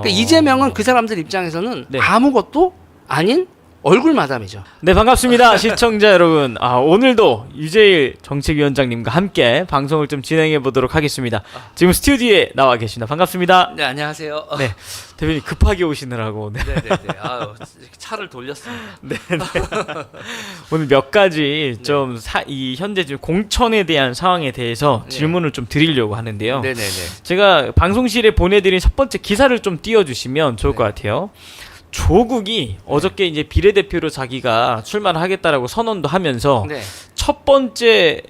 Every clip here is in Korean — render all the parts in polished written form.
그러니까 이재명은 그 사람들 입장에서는 네. 아무것도 아닌 얼굴 마담이죠. 네, 반갑습니다. 시청자 여러분. 오늘도 유재일 정책위원장님과 함께 방송을 좀 진행해 보도록 하겠습니다. 지금 스튜디오에 나와 계십니다. 반갑습니다. 네, 안녕하세요. 네, 대표님 급하게 오시느라고. 네. 네네네. 아유, 차를 돌렸습니다. 네, 네. 오늘 몇 가지 좀 이 현재 지금 공천에 대한 상황에 대해서 네. 질문을 좀 드리려고 하는데요. 네네네. 제가 방송실에 보내드린 첫 번째 기사를 좀 띄워주시면 좋을 네. 것 같아요. 조국이 어저께 이제 비례대표로 자기가 출마를 하겠다라고 선언도 하면서 네. 첫 번째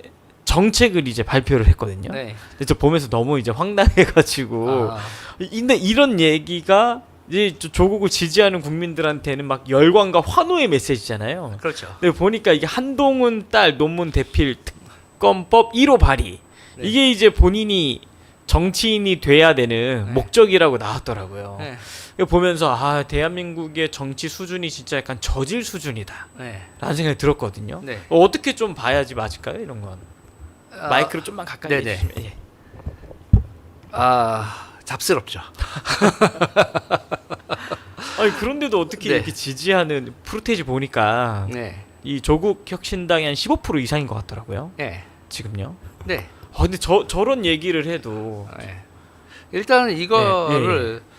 정책을 이제 발표를 했거든요. 네. 근데 저 보면서 너무 이제 황당해가지고 근데 이런 얘기가 이제 조국을 지지하는 국민들한테는 막 열광과 환호의 메시지잖아요. 그렇죠. 근데 보니까 이게 한동훈 딸 논문 대필 특검법 1호 발의 네. 이게 이제 본인이 정치인이 돼야 되는 네. 목적이라고 나왔더라고요. 네. 이거 보면서 대한민국의 정치 수준이 진짜 약간 저질 수준이다 네. 라는 생각이 들었거든요. 네. 어떻게 좀 봐야지 맞을까요? 이런 건 마이크를 좀만 가까이 네네. 해주시면. 예. 잡스럽죠. 아니 그런데도 어떻게 네. 이렇게 지지하는 프로테이지 보니까 네. 이 조국 혁신당이 한 15% 이상인 것 같더라고요. 네. 지금요. 네. 근데 저런 얘기를 해도 네. 일단은 이거를 네.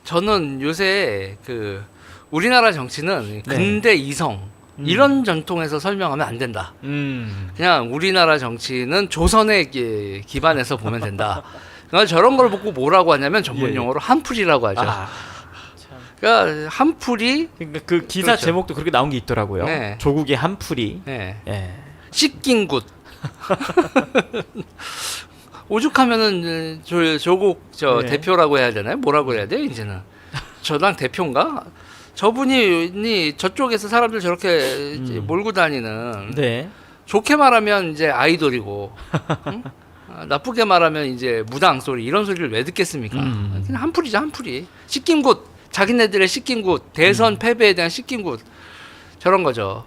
저는 요새 그 우리나라 정치는 네. 근대 이성 이런 전통에서 설명하면 안 된다. 그냥 우리나라 정치는 조선에 기반해서 보면 된다. 그러니까 저런 걸 보고 뭐라고 하냐면 전문 용어로 한풀이라고 하죠. 참. 그러니까 한풀이 그러니까 그 기사 그렇죠. 제목도 그렇게 나온 게 있더라고요. 네. 조국의 한풀이. 네. 예. 씻긴 굿. 오죽하면은 조국 네. 대표라고 해야 되나요? 뭐라고 해야 돼요? 이제는 저당 대표인가? 저분이 저쪽에서 사람들 저렇게 몰고 다니는 네. 좋게 말하면 이제 아이돌이고 응? 나쁘게 말하면 이제 무당 소리 이런 소리를 왜 듣겠습니까? 그냥 한풀이죠, 한풀이. 씻긴 굿, 자기네들의 씻긴 굿, 대선 패배에 대한 씻긴 굿 저런 거죠.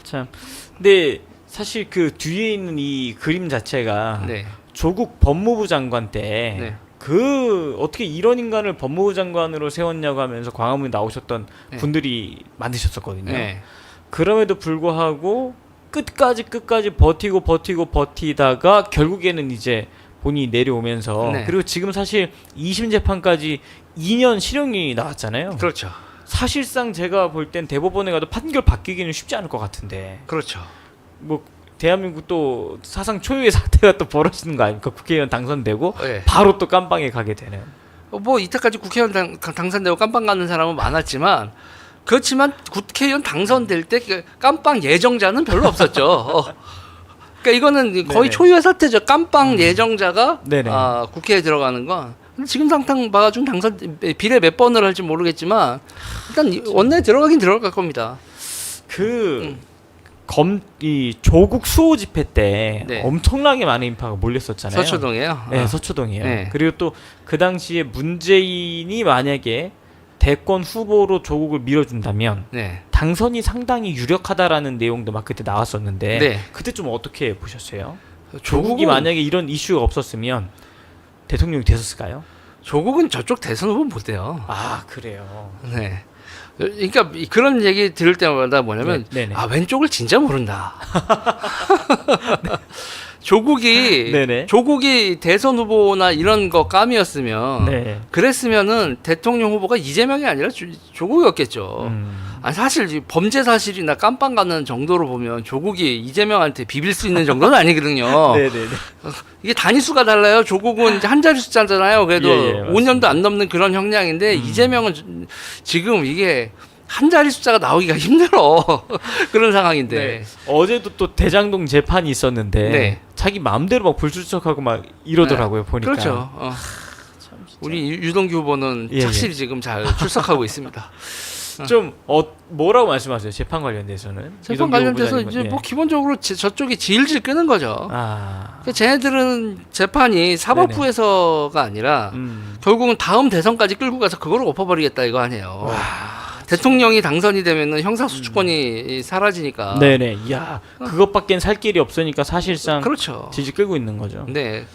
참. 근데 사실 그 뒤에 있는 이 그림 자체가 네. 조국 법무부 장관 때 네. 그 어떻게 이런 인간을 법무부 장관으로 세웠냐고 하면서 광화문에 나오셨던 네. 분들이 만드셨었거든요. 네. 그럼에도 불구하고 끝까지 버티다가 결국에는 이제 본인이 내려오면서 네. 그리고 지금 사실 2심 재판까지 2년 실형이 나왔잖아요. 그렇죠. 사실상 제가 볼 땐 대법원에 가도 판결 바뀌기는 쉽지 않을 것 같은데 그렇죠. 뭐 대한민국 또 사상 초유의 사태가 또 벌어지는 거 아닙니까? 국회의원 당선되고 네. 바로 또 깜빵에 가게 되는. 뭐 이때까지 국회의원 당선되고 깜빵 가는 사람은 많았지만 그렇지만 국회의원 당선될 때 깜빵 예정자는 별로 없었죠. 그러니까 이거는 거의 네네. 초유의 사태죠. 깜빵 예정자가 네네. 국회에 들어가는 건. 근데 지금 상황 봐가지고 당선 비례 몇 번을 할지 모르겠지만 일단 원내에 들어가긴 들어갈 겁니다. 이 조국 수호 집회 때 네. 엄청나게 많은 인파가 몰렸었잖아요. 서초동이에요. 네, 서초동이에요. 네. 그리고 또 그 당시에 문재인이 만약에 대권 후보로 조국을 밀어준다면 네. 당선이 상당히 유력하다라는 내용도 막 그때 나왔었는데 네. 그때 좀 어떻게 보셨어요? 조국은 조국이 만약에 이런 이슈가 없었으면 대통령이 됐었을까요? 조국은 저쪽 대선 후보 못 돼요. 그래요. 네. 그러니까 그런 얘기 들을 때마다 뭐냐면 네네. 왼쪽을 진짜 모른다. 조국이 네네. 조국이 대선 후보나 이런 거 감이었으면 네. 그랬으면은 대통령 후보가 이재명이 아니라 조국이었겠죠. 사실 범죄 사실이나 깜빵 가는 정도로 보면 조국이 이재명한테 비빌 수 있는 정도는 아니거든요. 네네네. 이게 단위수가 달라요. 조국은 이제 한 자리 숫자잖아요. 그래도 예, 5년도 안 넘는 그런 형량인데 이재명은 지금 이게 한 자리 숫자가 나오기가 힘들어. 그런 상황인데. 네. 어제도 또 대장동 재판이 있었는데 네. 자기 마음대로 막 불출석하고 막 이러더라고요. 보니까. 그렇죠. 참 진짜. 우리 유동규 후보는 예, 착실히 지금 잘 출석하고 있습니다. 좀 뭐라고 말씀하세요? 재판 관련돼서는? 재판 이동규 관련돼서 후보자님은? 이제 예. 뭐 기본적으로 저쪽이 질질 끄는 거죠. 그러니까 쟤네들은 재판이 사법부에서가 아니라 결국은 다음 대선까지 끌고 가서 그거를 엎어버리겠다 이거 아니에요. 대통령이 당선이 되면은 형사소추권이 사라지니까. 네네. 이야, 그것밖엔 살 길이 없으니까 사실상 그렇죠. 질질 끌고 있는 거죠. 네.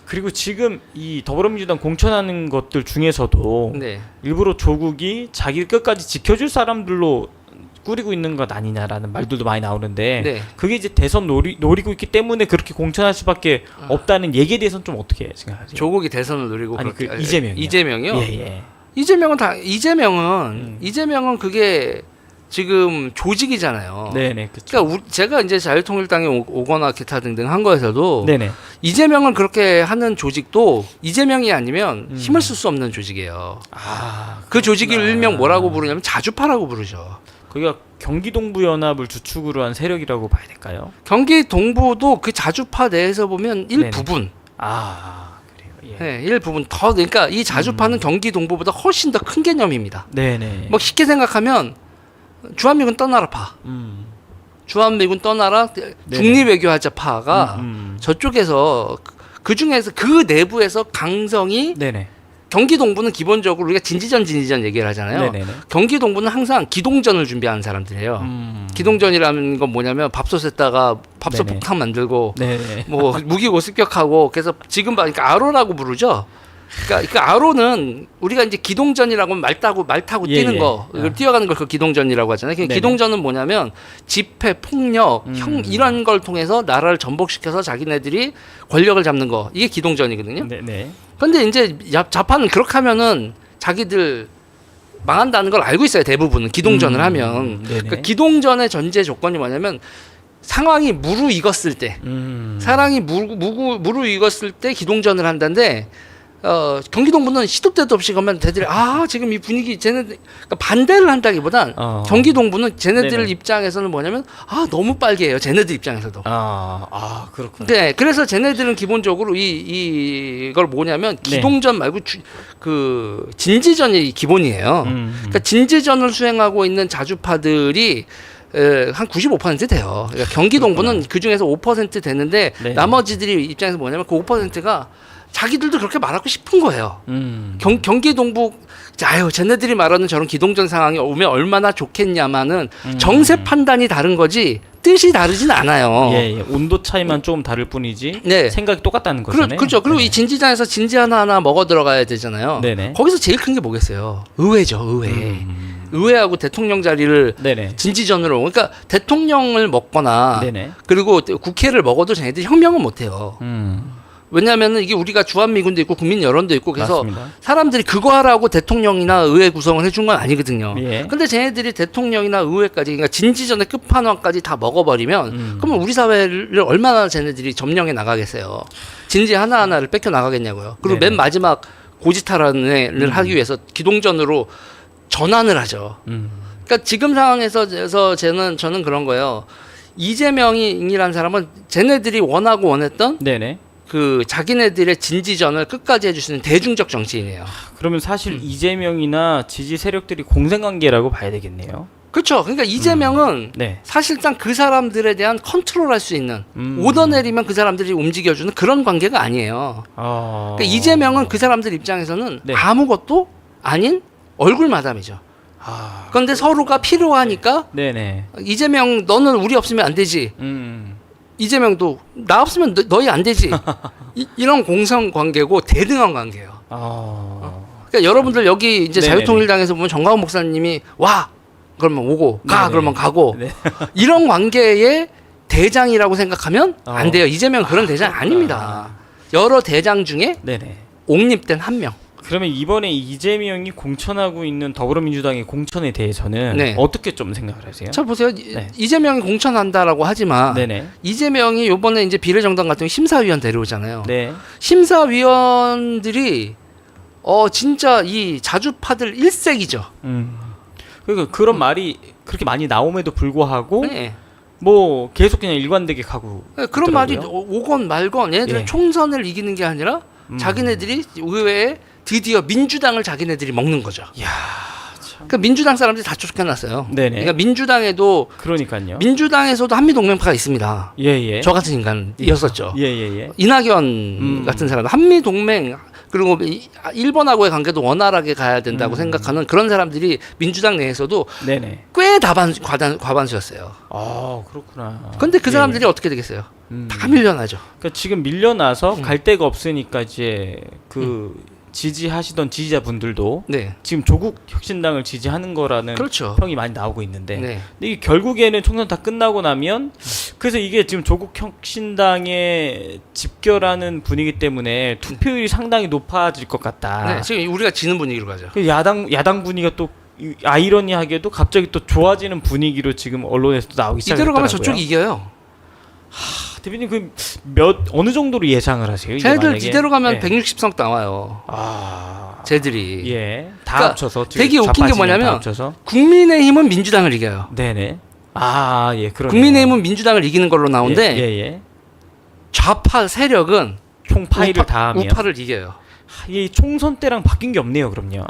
그리고 지금 이 더불어민주당 공천하는 것들 중에서도 네. 일부러 조국이 자기를 끝까지 지켜줄 사람들로 꾸리고 있는 것 아니냐라는 말들도 많이 나오는데 네. 그게 이제 대선 노리고 있기 때문에 그렇게 공천할 수밖에 없다는 얘기에 대해서는 좀 어떻게 생각하세요? 조국이 대선을 노리고 아니 그렇게 그 이재명이요. 이재명이요? 예. 이재명은 그게 지금 조직이잖아요. 네네. 그렇죠. 그러니까 제가 이제 자유통일당에 오거나 기타 등등 한 거에서도 네네. 이재명을 그렇게 하는 조직도 이재명이 아니면 힘을 쓸 수 없는 조직이에요. 그 조직을 일명 뭐라고 부르냐면 자주파라고 부르죠. 거기가 경기 동부 연합을 주축으로 한 세력이라고 봐야 될까요? 경기 동부도 그 자주파 내에서 보면 네네. 일부분. 그래요. 예. 네, 일부분 더 그러니까 이 자주파는 경기 동부보다 훨씬 더 큰 개념입니다. 네네. 뭐 쉽게 생각하면 주한미군 떠나라파. 주한미군 떠나라 중립외교하자파가 저쪽에서 그 중에서 그 내부에서 강성이 네네. 경기 동부는 기본적으로 우리가 진지전 얘기를 하잖아요. 네네네. 경기 동부는 항상 기동전을 준비하는 사람들이에요. 기동전이라는 건 뭐냐면 밥솥에다가 밥솥 네네. 폭탄 만들고 네네. 뭐 무기고 습격하고 그래서 지금 그러니까 아로라고 부르죠. 그러니까 아로는 우리가 이제 기동전이라고 하면 말 타고 뛰는 예. 거, 이걸 뛰어가는 걸 그 기동전이라고 하잖아요. 네네. 기동전은 뭐냐면 집회, 폭력, 이런 걸 통해서 나라를 전복시켜서 자기네들이 권력을 잡는 거, 이게 기동전이거든요. 네네. 근데 이제 좌파는 그렇게 하면은 자기들 망한다는 걸 알고 있어요. 대부분은 기동전을 하면. 네네. 그러니까 기동전의 전제 조건이 뭐냐면 상황이 무르익었을 때, 상황이 무르익었을 때 기동전을 한다는데. 경기 동부는 시도 때도 없이 가면 대들이 지금 이 분위기 쟤네들 그러니까 반대를 한다기보단 경기 동부는 쟤네들 네네. 입장에서는 뭐냐면 너무 빨개요. 쟤네들 입장에서도. 그렇군요. 네, 그래서 쟤네들은 기본적으로 이걸 뭐냐면 네. 기동전 말고 그 진지전이 기본이에요. 그러니까 진지전을 수행하고 있는 자주파들이 한 95% 돼요. 그러니까 경기 동부는 그 중에서 5% 되는데 네. 나머지들이 입장에서 뭐냐면 그 5%가 자기들도 그렇게 말하고 싶은 거예요. 경기 동부 쟤네들이 말하는 저런 기동전 상황이 오면 얼마나 좋겠냐마는 정세 판단이 다른 거지 뜻이 다르진 않아요. 예. 온도 차이만 조금 다를 뿐이지 네. 생각이 똑같다는 거잖아요. 그렇죠. 그리고 네. 이 진지장에서 진지 하나하나 먹어 들어가야 되잖아요. 네네. 거기서 제일 큰 게 뭐겠어요? 의회죠, 의회. 의회하고 대통령 자리를 네네. 진지전으로. 그러니까 대통령을 먹거나 네네. 그리고 국회를 먹어도 쟤네들이 혁명은 못해요. 왜냐하면 이게 우리가 주한미군도 있고 국민 여론도 있고 그래서 맞습니다. 사람들이 그거 하라고 대통령이나 의회 구성을 해준 건 아니거든요. 예. 근데 쟤네들이 대통령이나 의회까지 그러니까 진지전의 끝판왕까지 다 먹어버리면 그러면 우리 사회를 얼마나 쟤네들이 점령해 나가겠어요. 진지 하나하나를 뺏겨 나가겠냐고요. 그리고 네네. 맨 마지막 고지탈환을 하기 위해서 기동전으로 전환을 하죠. 그러니까 지금 상황에서 저는 그런 거예요. 이재명이라는 사람은 쟤네들이 원하고 원했던 네네. 그 자기네들의 진지전을 끝까지 해줄 수 있는 대중적 정치인이에요. 그러면 사실 이재명이나 지지 세력들이 공생관계라고 봐야 되겠네요. 그렇죠. 그러니까 이재명은 네. 사실상 그 사람들에 대한 컨트롤할 수 있는 오더 내리면 그 사람들이 움직여주는 그런 관계가 아니에요. 그러니까 이재명은 그 사람들 입장에서는 네. 아무것도 아닌 얼굴 마담이죠. 그런데 서로가 필요하니까 네네. 이재명 너는 우리 없으면 안 되지. 이재명도 나 없으면 너희 안 되지. 이런 공성 관계고 대등한 관계예요. 그러니까 여러분들 여기 이제 네네네. 자유통일당에서 보면 정광훈 목사님이 와 그러면 오고 가 네네. 그러면 가고 네. 이런 관계의 대장이라고 생각하면 안 돼요. 이재명 그런 대장 아닙니다. 여러 대장 중에 네네. 옹립된 한 명. 그러면 이번에 이재명이 공천하고 있는 더불어민주당의 공천에 대해서는 네. 어떻게 좀 생각을 하세요? 자 보세요. 네. 이재명이 공천한다라고 하지만 네네. 이재명이 이번에 이제 비례정당 같은 경우 심사위원 데려오잖아요. 네. 심사위원들이 진짜 이 자주파들 일색이죠. 그러니까 그런 말이 그렇게 많이 나옴에도 불구하고 네. 뭐 계속 그냥 일관되게 가고 그런 말이 있더라고요. 오건 말건 얘네들 예. 총선을 이기는 게 아니라 자기네들이 의회에 드디어 민주당을 자기네들이 먹는 거죠. 이야, 그러니까 민주당 사람들이 다 쫓겨났어요. 네네. 그러니까 민주당에도 그러니까요. 민주당에서도 한미동맹파가 있습니다. 예예. 저 같은 인간이었었죠. 예예예. 이낙연 같은 사람, 한미동맹 그리고 일본하고의 관계도 원활하게 가야 된다고 생각하는 그런 사람들이 민주당 내에서도 네네. 꽤 과반수였어요. 그렇구나. 그런데 그 예, 사람들이 어떻게 되겠어요? 다 밀려나죠. 그러니까 지금 밀려나서 갈 데가 없으니까 이제 지지하시던 지지자분들도 네. 지금 조국 혁신당을 지지하는 거라는 그렇죠. 평이 많이 나오고 있는데 네. 근데 이게 결국에는 총선 다 끝나고 나면 그래서 이게 지금 조국 혁신당에 집결하는 분위기 때문에 투표율이 상당히 높아질 것 같다. 네. 지금 우리가 지는 분위기로 가죠. 그 야당 분위기가 또 아이러니하게도 갑자기 또 좋아지는 분위기로 지금 언론에서 나오기 시작했더라고요. 이대로 가면 저쪽이 이겨요. 대표님 어느 정도로 예상을 하세요? 쟤들 만약에? 이대로 가면 네. 160석 나와요. 쟤들이. 예. 다 그러니까 합쳐서 되게 웃긴 게 다 뭐냐면 합쳐서. 국민의힘은 민주당을 이겨요. 네네. 예, 그러네요. 국민의힘은 민주당을 이기는 걸로 나오는데 예. 좌파 세력은 총 파이를 다 하면 우파를 이겨요. 이 총선 때랑 바뀐 게 없네요, 그럼요.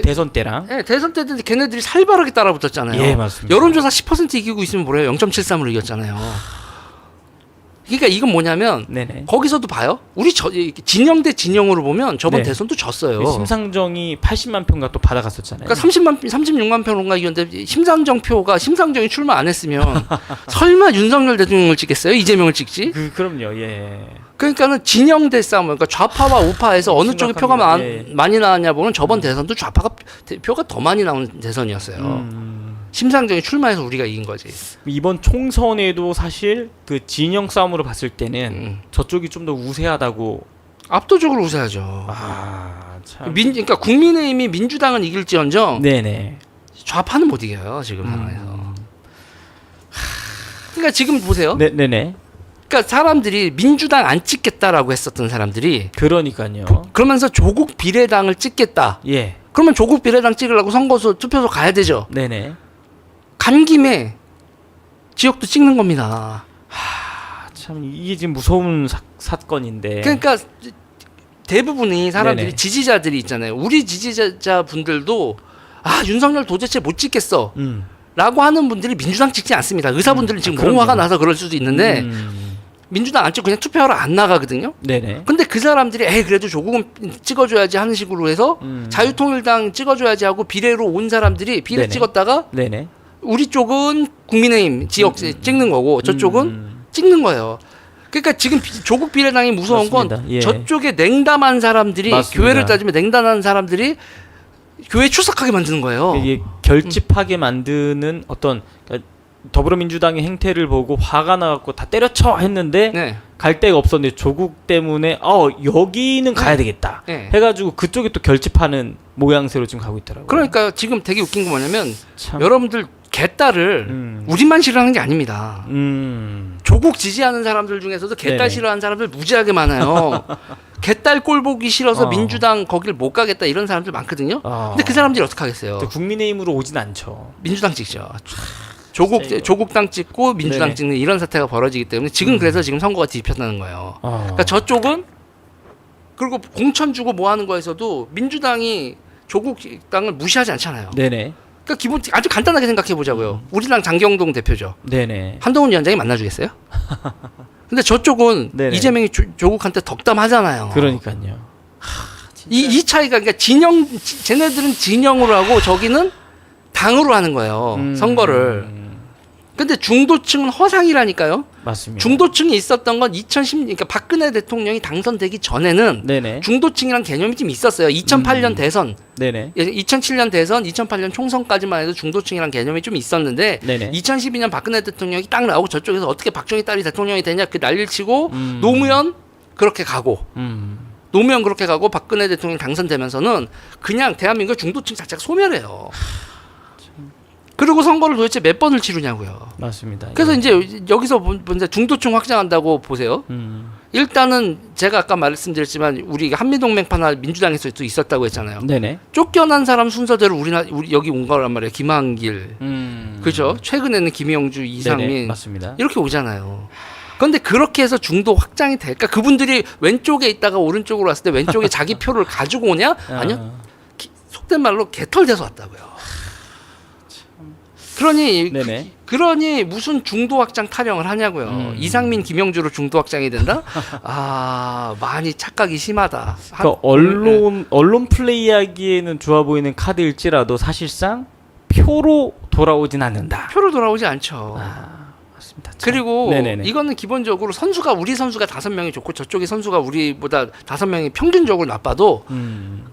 대선 때랑. 네, 대선 때도 걔네들이 살벌하게 따라붙었잖아요. 예, 맞습니다. 여론조사 10% 이기고 있으면 뭐래요? 0.73으로 이겼잖아요. 그러니까 이건 뭐냐면 네네. 거기서도 봐요. 우리 진영 대 진영으로 보면 저번 네. 대선도 졌어요. 심상정이 80만 표인가 또 받아갔었잖아요. 그러니까 36만 표인가 이겼는데 심상정이 출마 안 했으면 설마 윤석열 대통령을 찍겠어요? 이재명을 찍지? 그럼요. 예. 그러니까는 진영 대 싸움, 그러니까 좌파와 우파에서 어느 쪽이 표가 많이 나왔냐 보면 저번 대선도 좌파가 표가 더 많이 나온 대선이었어요. 심상정이 출마해서 우리가 이긴 거지. 이번 총선에도 사실 그 진영 싸움으로 봤을 때는 저쪽이 좀 더 우세하다고. 압도적으로 우세하죠. 참. 그러니까 국민의힘이 민주당은 이길지언정 네네. 좌파는 못 이겨요 지금 상황에서. 그러니까 지금 보세요. 네네. 그러니까 사람들이 민주당 안 찍겠다라고 했었던 사람들이 그러니까요. 그러면서 조국 비례당을 찍겠다. 예. 그러면 조국 비례당 찍으려고 선거소 투표소 가야 되죠. 네네. 간 김에 지역도 찍는 겁니다. 참 이게 지금 무서운 사건인데. 그러니까 대부분이 사람들이 네네. 지지자들이 있잖아요. 우리 지지자분들도 윤석열 도대체 못 찍겠어. 라고 하는 분들이 민주당 찍지 않습니다. 의사분들은 지금 너무 화가 나서 그럴 수도 있는데 민주당 안 찍고 그냥 투표하러 안 나가거든요. 네네. 근데 그 사람들이 그래도 조국은 찍어줘야지 하는 식으로 해서 자유통일당 찍어줘야지 하고 비례로 온 사람들이 비례 네네. 찍었다가 네네. 우리 쪽은 국민의힘 지역 찍는 거고 저쪽은 찍는 거예요. 그러니까 지금 조국 비례당이 무서운 맞습니다. 건 예. 저쪽에 냉담한 사람들이 맞습니다. 교회를 따지면 냉담한 사람들이 교회 출석하게 만드는 거예요. 이게 결집하게 만드는 어떤 그러니까 더불어민주당의 행태를 보고 화가 나갖고 다 때려쳐 했는데 네. 갈 데가 없었는데 조국 때문에 여기는 가야 되겠다 네. 해가지고 그쪽에 또 결집하는 모양새로 지금 가고 있더라고요. 그러니까 지금 되게 웃긴 거 뭐냐면 참. 여러분들 개딸을 우리만 싫어하는 게 아닙니다. 조국 지지하는 사람들 중에서도 개딸 네네. 싫어하는 사람들 무지하게 많아요. 개딸 꼴 보기 싫어서 민주당 거길 못 가겠다 이런 사람들 많거든요. 근데 그 사람들이 어떻게 하겠어요? 국민의힘으로 오진 않죠. 민주당 찍죠. 조국당 찍고 민주당 네네. 찍는 이런 사태가 벌어지기 때문에 지금 그래서 지금 선거가 뒤집혔다는 거예요. 그러니까 저쪽은 그리고 공천 주고 뭐 하는 거에서도 민주당이 조국 당을 무시하지 않잖아요. 네네. 그러니까 기본 아주 간단하게 생각해 보자고요. 우리 당 장경동 대표죠. 네네. 한동훈 위원장이 만나주겠어요? 근데 저쪽은 네네. 이재명이 조국한테 덕담하잖아요. 그러니까요. 이 차이가 그러니까 쟤네들은 진영으로 하고 저기는 당으로 하는 거예요. 선거를. 근데 중도층은 허상이라니까요. 맞습니다. 중도층이 있었던 건 2010, 그러니까 박근혜 대통령이 당선되기 전에는 네네. 중도층이란 개념이 좀 있었어요. 2008년 대선, 네네. 2007년 대선, 2008년 총선까지만 해도 중도층이란 개념이 좀 있었는데 네네. 2012년 박근혜 대통령이 딱 나오고 저쪽에서 어떻게 박정희 딸이 대통령이 되냐 그 난리를 치고 노무현 그렇게 가고 노무현 그렇게 가고 박근혜 대통령이 당선되면서는 그냥 대한민국 중도층 자체가 소멸해요. 그리고 선거를 도대체 몇 번을 치르냐고요. 맞습니다. 그래서 예. 이제 여기서 이제 중도층 확장한다고 보세요. 일단은 제가 아까 말씀드렸지만 우리 한미동맹파나 민주당에서도 있었다고 했잖아요. 네네. 쫓겨난 사람 순서대로 우리 여기 온 거란 말이에요. 김한길, 그죠? 최근에는 김영주, 이상민, 네네. 맞습니다. 이렇게 오잖아요. 그런데 그렇게 해서 중도 확장이 될까? 그분들이 왼쪽에 있다가 오른쪽으로 왔을 때 왼쪽에 자기 표를 가지고 오냐? 아니요. 속된 말로 개털돼서 왔다고요. 그러니 무슨 중도 확장 타령을 하냐고요. 이상민, 김영주로 중도 확장이 된다? 많이 착각이 심하다. 그러니까 언론 플레이하기에는 좋아 보이는 카드일지라도 사실상 표로 돌아오진 않는다. 표로 돌아오지 않죠. 맞습니다. 그리고 네네네. 이거는 기본적으로 우리 선수가 5명이 좋고 저쪽의 선수가 우리보다 5명이 평균적으로 나빠도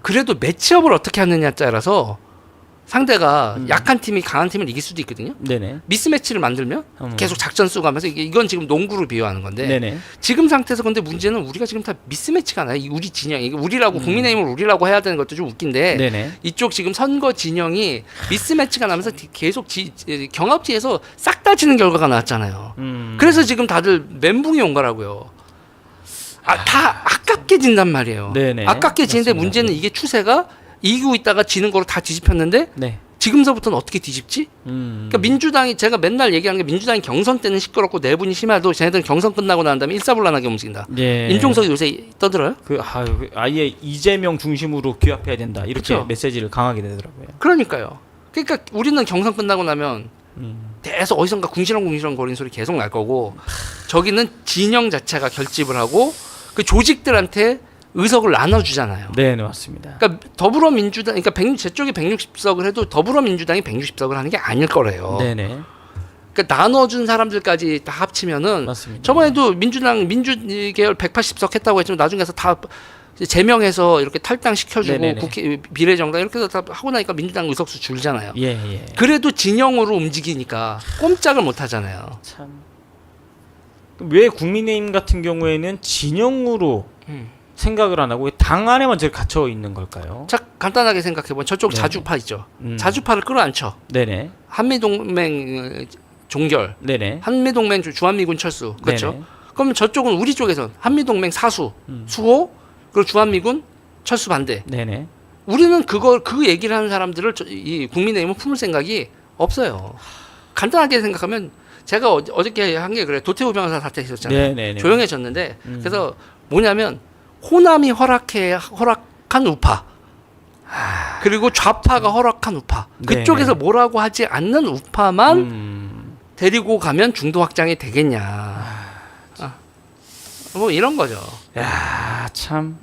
그래도 매치업을 어떻게 하느냐에 따라서 상대가 약한 팀이 강한 팀을 이길 수도 있거든요. 네네. 미스매치를 만들면 계속 작전 쓰고 하면서 이건 지금 농구를 비유하는 건데 네네. 지금 상태에서 근데 문제는 우리가 지금 다 미스매치가 나요. 우리 진영, 이게 우리라고 국민의힘을 우리라고 해야 되는 것도 좀 웃긴데 네네. 이쪽 지금 선거 진영이 미스매치가 나면서 계속 경합지에서 싹 다 지는 결과가 나왔잖아요. 그래서 지금 다들 멘붕이 온 거라고요. 다 아깝게 진단 말이에요. 네네. 아깝게 지는데 맞습니다. 문제는 이게 추세가 이기고 있다가 지는 거로 다 뒤집혔는데 네. 지금서부터는 어떻게 뒤집지? 그러니까 민주당이 제가 맨날 얘기하는 게 민주당이 경선 때는 시끄럽고 내분이 심해도 쟤네들은 경선 끝나고 난 다음에 일사불란하게 움직인다. 예. 임종석이 요새 떠들어요? 아예 이재명 중심으로 규합해야 된다. 이렇게 그쵸? 메시지를 강하게 내더라고요. 그러니까요. 그러니까 우리는 경선 끝나고 나면 계속 어디선가 궁시렁궁시렁 거리는 소리 계속 날 거고 저기는 진영 자체가 결집을 하고 그 조직들한테 의석을 나눠주잖아요. 네, 맞습니다. 그러니까 더불어민주당, 그러니까 제 쪽이 160석을 해도 더불어민주당이 160석을 하는 게 아닐 거래요. 네네. 그러니까 나눠준 사람들까지 다 합치면은 맞습니다. 저번에도 민주계열 180석 했다고 했지만 나중에 가서 다 제명해서 이렇게 탈당시켜주고 네네네. 국회 비례정당 이렇게 해서 다 하고 나니까 민주당 의석수 줄잖아요. 예. 그래도 진영으로 움직이니까 꼼짝을 못 하잖아요. 참. 왜 국민의힘 같은 경우에는 진영으로 생각을 안 하고 당 안에만 저렇게 갇혀 있는 걸까요? 자, 간단하게 생각해보면 저쪽 네네. 자주파 있죠. 자주파를 끌어안죠. 네네. 한미동맹 종결, 네네. 한미동맹 주한미군 철수, 그렇죠? 네네. 그러면 저쪽은 우리 쪽에선 한미동맹 사수, 수호, 그리고 주한미군 철수 반대. 네네. 우리는 그 얘기를 하는 사람들을 이 국민의힘은 품을 생각이 없어요. 간단하게 생각하면 제가 어저께 한 게 그래. 도태우 변호사 사태 있었잖아요. 네네네. 조용해졌는데 그래서 뭐냐면 호남이 허락한 우파 그리고 좌파가 허락한 우파 그쪽에서 네네. 뭐라고 하지 않는 우파만 데리고 가면 중도 확장이 되겠냐. 뭐 이런 거죠. 야, 참.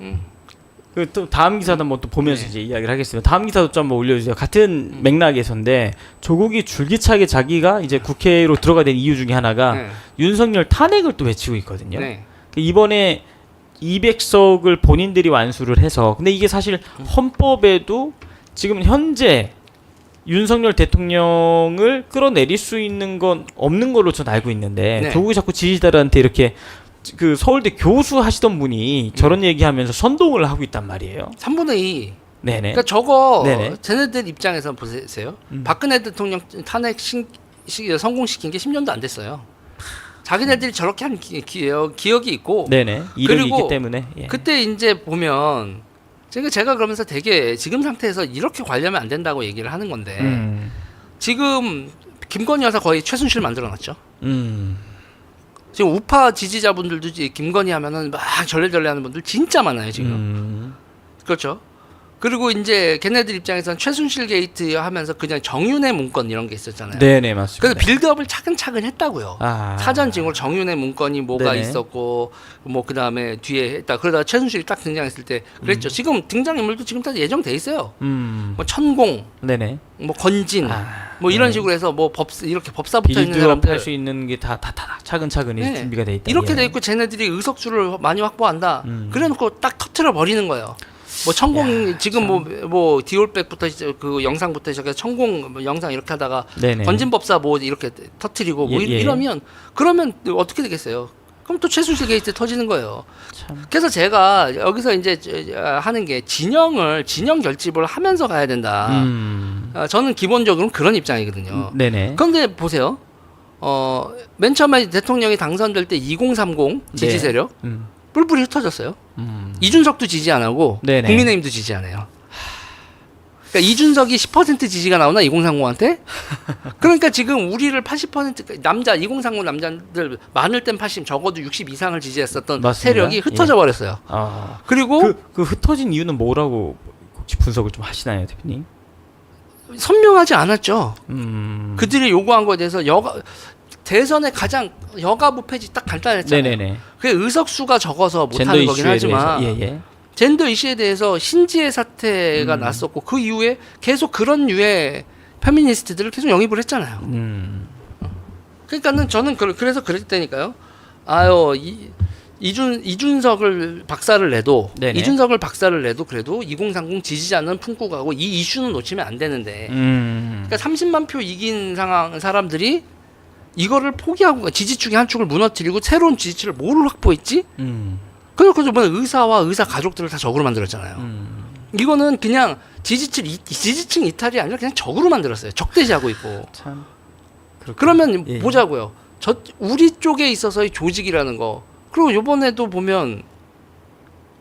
그 또 다음 기사도 한번 또 보면서 이제 이야기를 하겠습니다. 다음 기사도 좀 한번 올려주세요. 같은 맥락에서인데 조국이 줄기차게 자기가 이제 국회로 들어가야 될 이유 중에 하나가 윤석열 탄핵을 또 외치고 있거든요. 이번에 200석을 본인들이 완수를 해서 근데 이게 사실 헌법에도 지금 현재 윤석열 대통령을 끌어내릴 수 있는 건 없는 걸로 저는 알고 있는데 조국이 자꾸 지지자들한테 이렇게 그 서울대 교수 하시던 분이 저런 얘기하면서 선동을 하고 있단 말이에요. 3분의 2. 네네. 그러니까 저거 네네. 쟤네들 입장에서 보세요. 박근혜 대통령 탄핵 성공시킨 게 10년도 안 됐어요. 자기네들이 저렇게 한 기억이 있고 네네. 이력이 그리고 있기 때문에 그때 이제 보면 제가 그러면서 되게 지금 상태에서 이렇게 관리하면 안 된다고 얘기를 하는 건데 지금 김건희 여사 거의 최순실 만들어놨죠. 지금 우파 지지자분들도 김건희 하면은 막 절레절레 하는 분들 진짜 많아요 지금. 그렇죠. 그리고 이제 걔네들 입장에서는 최순실 게이트 하면서 그냥 정윤회 문건 이런 게 있었잖아요. 네네 맞습니다. 그래서 빌드업을 차근차근 했다고요. 아. 사전징후로 정윤회 문건이 뭐가 네네. 있었고 뭐 그다음에 뒤에 했다. 그러다가 최순실이 딱 등장했을 때 그랬죠. 지금 등장인물도 지금 다 예정돼 있어요. 뭐 천공, 네네. 뭐 건진, 뭐 이런 식으로 해서 뭐 이렇게 법사 붙어 있는 빌드업 사람들 할 수 있는 게 다 차근차근히 네. 준비가 돼 있다. 이렇게 돼 있고 쟤네들이 의석수를 많이 확보한다. 그래놓고 딱 터트려 버리는 거예요. 뭐 천공 지금 뭐 디올백부터 그 영상부터 시작해서 천공 뭐 영상 이렇게 하다가 네네. 건진법사 뭐 이렇게 터트리고 뭐 이러면 그러면 어떻게 되겠어요? 그럼 또 최순실 게이트 터지는 거예요. 참. 그래서 제가 여기서 이제 하는 게 진영 결집을 하면서 가야 된다. 저는 기본적으로 그런 입장이거든요. 네네. 그런데 보세요. 맨 처음에 대통령이 당선될 때 2030 지지 세력 뿔뿔이 흩어졌어요. 이준석도 지지 안 하고 네네. 국민의힘도 지지 안 해요. 그러니까 이준석이 10% 지지가 나오나 2030한테? 그러니까 지금 우리를 80% 남자 2030 남자들 많을 땐 80 적어도 60 이상을 지지했었던 맞습니다. 세력이 흩어져 버렸어요. 그리고 그 흩어진 이유는 뭐라고 혹시 분석을 좀 하시나요, 대표님? 선명하지 않았죠. 그들이 요구한 거에 대해서 대선에 가장 여가부 폐지 딱 간단했잖아요. 네네네. 그게 의석수가 적어서 젠더 못하는 거긴 이슈에 하지만 대해서. 젠더 이슈에 대해서 신지혜 사태가 났었고 그 이후에 계속 그런 류의 페미니스트들을 계속 영입을 했잖아요. 그러니까는 저는 그래서 그랬다니까요. 아유 이준석을 박살을 내도 네네. 이준석을 박살을 내도 그래도 2030 지지자는 품고 가고 이 이슈는 놓치면 안 되는데. 그러니까 30만 표 이긴 사람들이 이거를 포기하고 지지축의 한 축을 무너뜨리고 새로운 지지층을 뭐를 확보했지? 그래서 이번에 의사와 의사 가족들을 다 적으로 만들었잖아요. 이거는 그냥 지지층 이탈이 아니라 그냥 적으로 만들었어요. 적대시하고 있고. 참. 그러면 예. 보자고요. 우리 쪽에 있어서의 조직이라는 거. 그리고 이번에도 보면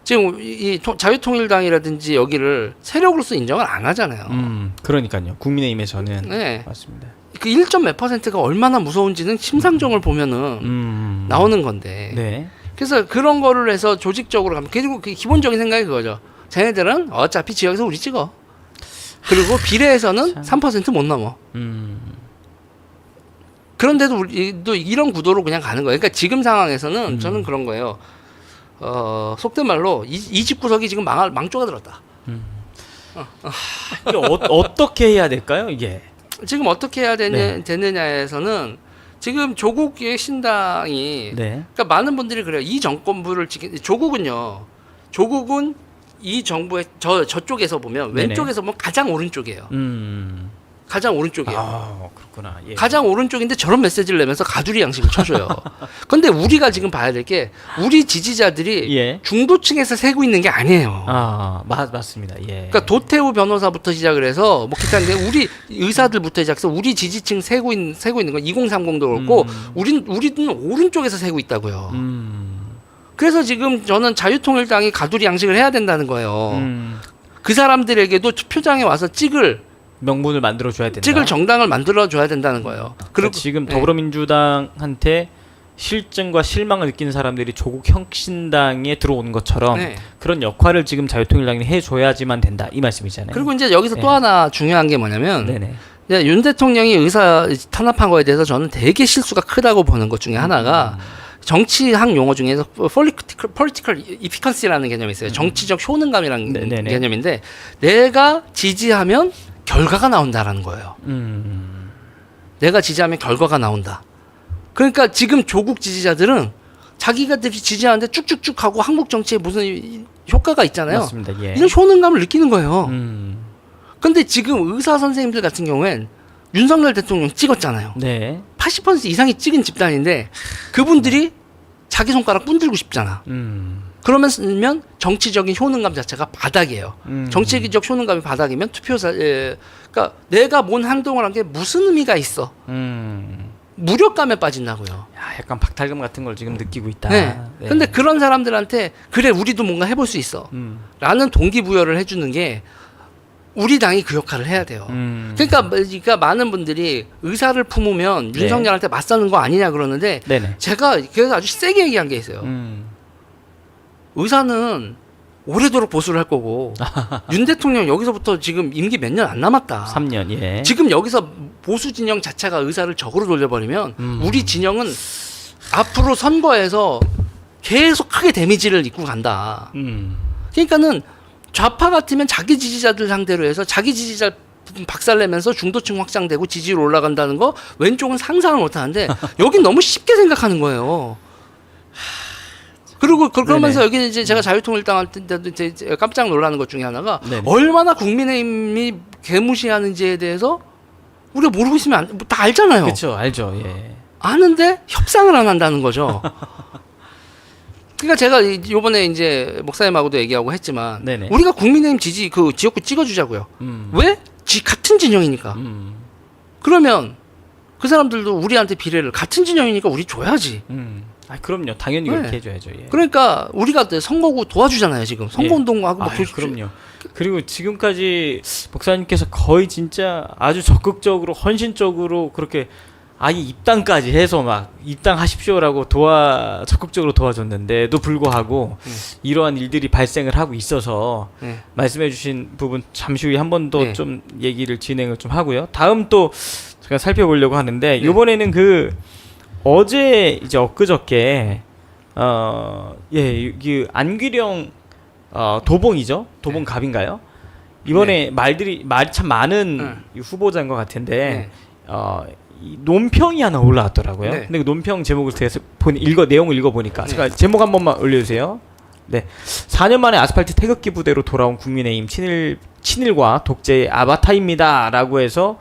지금 이 자유통일당이라든지 여기를 세력으로서 인정을 안 하잖아요. 그러니까요. 국민의힘에서는 네. 맞습니다. 그 1점 몇 %가 얼마나 무서운지는 심상정을 보면은 나오는 건데. 네. 그래서 그런 거를 해서 조직적으로 가면 그리고 그 기본적인 생각이 그거죠. 쟤네들은 어차피 지역에서 우리 찍어. 그리고 비례에서는 3%못 넘어. 그런데도 우리도 이런 구도로 그냥 가는 거예요. 그러니까 지금 상황에서는 저는 그런 거예요. 속된 말로 이 집구석이 지금 망조가 들었다. 이게 어떻게 해야 될까요, 이게? 지금 어떻게 해야 되느냐에서는 지금 조국의 신당이 그러니까 많은 분들이 그래요. 이 정권부를 조국은 이 정부의 저쪽에서 보면 왼쪽에서 보면 가장 오른쪽이에요. 가장 오른쪽이에요. 아, 그렇구나. 예. 가장 오른쪽인데 저런 메시지를 내면서 가두리 양식을 쳐줘요. 근데 우리가 지금 봐야 될 게 우리 지지자들이 중도층에서 세고 있는 게 아니에요. 아, 맞습니다. 예. 그러니까 도태우 변호사부터 시작을 해서 뭐 기타인데 우리 의사들부터 시작해서 우리 지지층 세고 있는 건 2030도 그렇고 우리는 오른쪽에서 세고 있다고요. 그래서 지금 저는 자유통일당이 가두리 양식을 해야 된다는 거예요. 그 사람들에게도 투표장에 와서 찍을 명분을 만들어 줘야 된다. 찍을 정당을 만들어 줘야 된다는 거예요. 그리고 지금 더불어민주당한테 실증과 실망을 느끼는 사람들이 조국 혁신당에 들어오는 것처럼 그런 역할을 지금 자유통일당이 해줘야지만 된다 이 말씀이잖아요. 그리고 이제 여기서 또 하나 중요한 게 뭐냐면 윤 대통령이 의사 탄압한 거에 대해서 저는 되게 실수가 크다고 보는 것 중에 하나가 정치학 용어 중에서 political efficacy라는 개념이 있어요. 정치적 효능감이라는 개념인데 내가 지지하면 결과가 나온다라는 거예요. 내가 지지하면 결과가 나온다. 그러니까 지금 조국 지지자들은 자기가들이 지지하는데 쭉쭉쭉 하고 한국 정치에 무슨 효과가 있잖아요. 맞습니다. 예. 이런 효능감을 느끼는 거예요. 근데 지금 의사 선생님들 같은 경우엔 윤석열 대통령 찍었잖아요. 네. 80% 이상이 찍은 집단인데 그분들이 자기 손가락 뿐들고 싶잖아. 그러면 정치적인 효능감 자체가 바닥이에요. 정치적 효능감이 바닥이면 그러니까 내가 뭔 행동을 한 게 무슨 의미가 있어. 무력감에 빠진다고요. 야, 약간 박탈감 같은 걸 지금 느끼고 있다. 네. 근데 그런 사람들한테 그래 우리도 뭔가 해볼 수 있어. 라는 동기부여를 해주는 게 우리 당이 그 역할을 해야 돼요. 그러니까 많은 분들이 의사를 품으면 윤석열한테 맞서는 거 아니냐 그러는데 제가 그래서 아주 세게 얘기한 게 있어요. 의사는 오래도록 보수를 할 거고 윤 대통령 여기서부터 지금 임기 몇 년 안 남았다. 3년. 예. 지금 여기서 보수 진영 자체가 의사를 적으로 돌려버리면 우리 진영은 앞으로 선거에서 계속 크게 데미지를 입고 간다. 그러니까는 좌파 같으면 자기 지지자들 상대로 해서 자기 지지자 박살내면서 중도층 확장되고 지지율 올라간다는 거 왼쪽은 상상을 못하는데 여긴 너무 쉽게 생각하는 거예요. 그리고 그러면서 여기 이제 제가 자유통일당 할 때도 이제 깜짝 놀라는 것 중에 하나가 얼마나 국민의힘이 개무시하는지에 대해서 우리가 모르고 있으면 다 알잖아요. 그렇죠, 알죠. 예. 아는데 협상을 안 한다는 거죠. 그러니까 제가 이번에 이제 목사님하고도 얘기하고 했지만 우리가 국민의힘 그 지역구 찍어주자고요. 왜? 같은 진영이니까. 그러면 그 사람들도 우리한테 비례를 같은 진영이니까 우리 줘야지. 아, 그럼요. 당연히 그렇게 해줘야죠. 예. 그러니까 우리가 선거구 도와주잖아요. 지금 선거운동하고 막 그럼요. 그리고 지금까지 목사님께서 거의 진짜 아주 적극적으로 헌신적으로 그렇게 아예 입당까지 해서 막 입당하십시오라고 적극적으로 도와줬는데도 불구하고 이러한 일들이 발생을 하고 있어서 말씀해주신 부분 잠시 후에 한 번 더 좀 얘기를 진행을 좀 하고요. 다음 또 제가 살펴보려고 하는데 이번에는 어제 이제 엊그저께 그 안규령 도봉이죠. 도봉갑인가요? 이번에 말이 참 많은 후보자인 것 같은데 이 논평이 하나 올라왔더라고요. 네. 근데 그 논평 제목을 내용을 읽어보니까 네. 제가 제목 한 번만 올려주세요. 네, 4년 만에 아스팔트 태극기 부대로 돌아온 국민의힘 친일과 독재의 아바타입니다라고 해서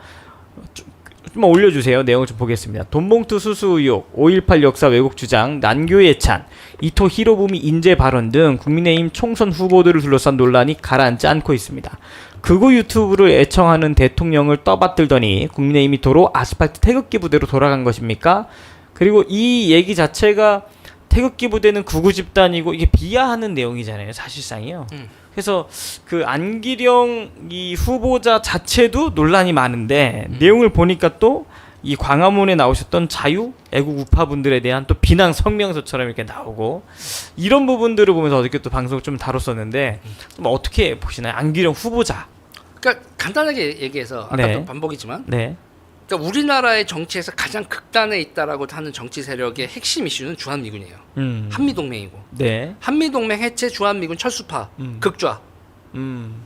좀 올려주세요. 내용을 좀 보겠습니다. 돈봉투 수수 의혹, 5.18 역사 왜곡 주장, 난교 예찬, 이토 히로부미 인재 발언 등 국민의힘 총선 후보들을 둘러싼 논란이 가라앉지 않고 있습니다. 극우 유튜브를 애청하는 대통령을 떠받들더니 국민의힘이 도로 아스팔트 태극기 부대로 돌아간 것입니까? 그리고 이 얘기 자체가 태극기 부대는 극우 집단이고 이게 비하하는 내용이잖아요. 사실상이요. 그래서 그 안기령 이 후보자 자체도 논란이 많은데 내용을 보니까 또 이 광화문에 나오셨던 자유 애국 우파분들에 대한 또 비난 성명서처럼 이렇게 나오고 이런 부분들을 보면서 어저께 또 방송을 좀 다뤘었는데 좀 어떻게 보시나요? 안기령 후보자. 그러니까 간단하게 얘기해서 아까도 네. 반복이지만 네. 그러니까 우리나라의 정치에서 가장 극단에 있다라고 하는 정치 세력의 핵심 이슈는 주한미군이에요. 한미동맹이고. 네. 한미동맹 해체 주한미군 철수파 극좌. 음.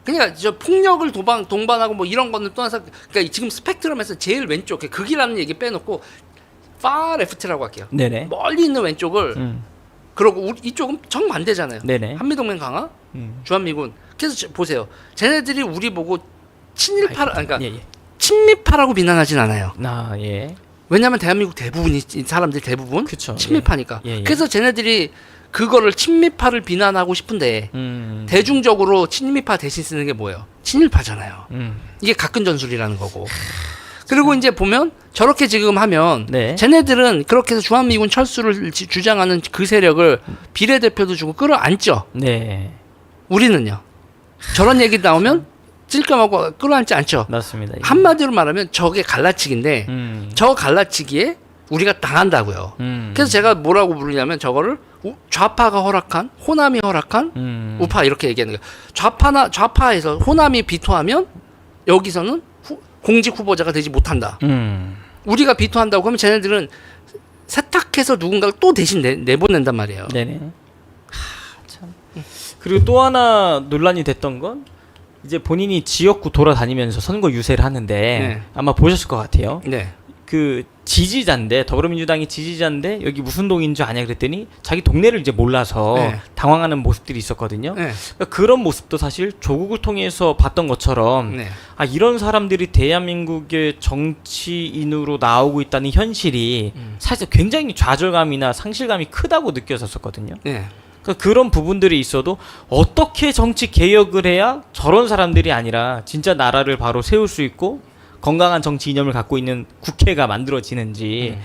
그러니까 저 폭력을 동반하고 뭐 이런 거는 떠나서 그러니까 지금 스펙트럼에서 제일 왼쪽 극이라는 얘기 빼놓고 far left라고 할게요. 네네. 멀리 있는 왼쪽을 그러고 이쪽은 정반대잖아요. 네네. 한미동맹 강화, 주한미군. 그래서 보세요. 쟤네들이 우리 보고 친일파, 그러니까 예. 친미파라고 비난하진 않아요. 아 예. 왜냐하면 대한민국 대부분이 사람들 대부분 그쵸, 친미파니까. 예. 그래서 쟤네들이 그거를 친미파를 비난하고 싶은데 대중적으로 친미파 대신 쓰는 게 뭐예요? 친일파잖아요. 이게 가끔 전술이라는 거고. 그리고 이제 보면 저렇게 지금 하면 네. 쟤네들은 그렇게 해서 주한미군 철수를 주장하는 그 세력을 비례대표도 주고 끌어안죠. 네. 우리는요. 저런 얘기 나오면 찔끔하고 끌어안지 않죠. 맞습니다. 예. 한마디로 말하면 저게 갈라치기인데 저 갈라치기에 우리가 당한다고요. 그래서 제가 뭐라고 부르냐면 저거를 좌파가 허락한, 호남이 허락한 우파 이렇게 얘기하는 거예요. 좌파에서 호남이 비토하면 여기서는 공직 후보자가 되지 못한다. 우리가 비토한다고 하면 쟤네들은 세탁해서 누군가를 또 대신 내보낸단 말이에요. 네네. 참. 그리고 또 하나 논란이 됐던 건 이제 본인이 지역구 돌아다니면서 선거 유세를 하는데 네. 아마 보셨을 것 같아요. 네. 그 지지자인데 더불어민주당이 지지자인데 여기 무슨 동인 줄 아냐 그랬더니 자기 동네를 이제 몰라서 네. 당황하는 모습들이 있었거든요. 네. 그러니까 그런 모습도 사실 조국을 통해서 봤던 것처럼 네. 아 이런 사람들이 대한민국의 정치인으로 나오고 있다는 현실이 사실 굉장히 좌절감이나 상실감이 크다고 느껴졌었거든요. 네. 그러니까 그런 부분들이 있어도 어떻게 정치 개혁을 해야 저런 사람들이 아니라 진짜 나라를 바로 세울 수 있고 건강한 정치 이념을 갖고 있는 국회가 만들어지는지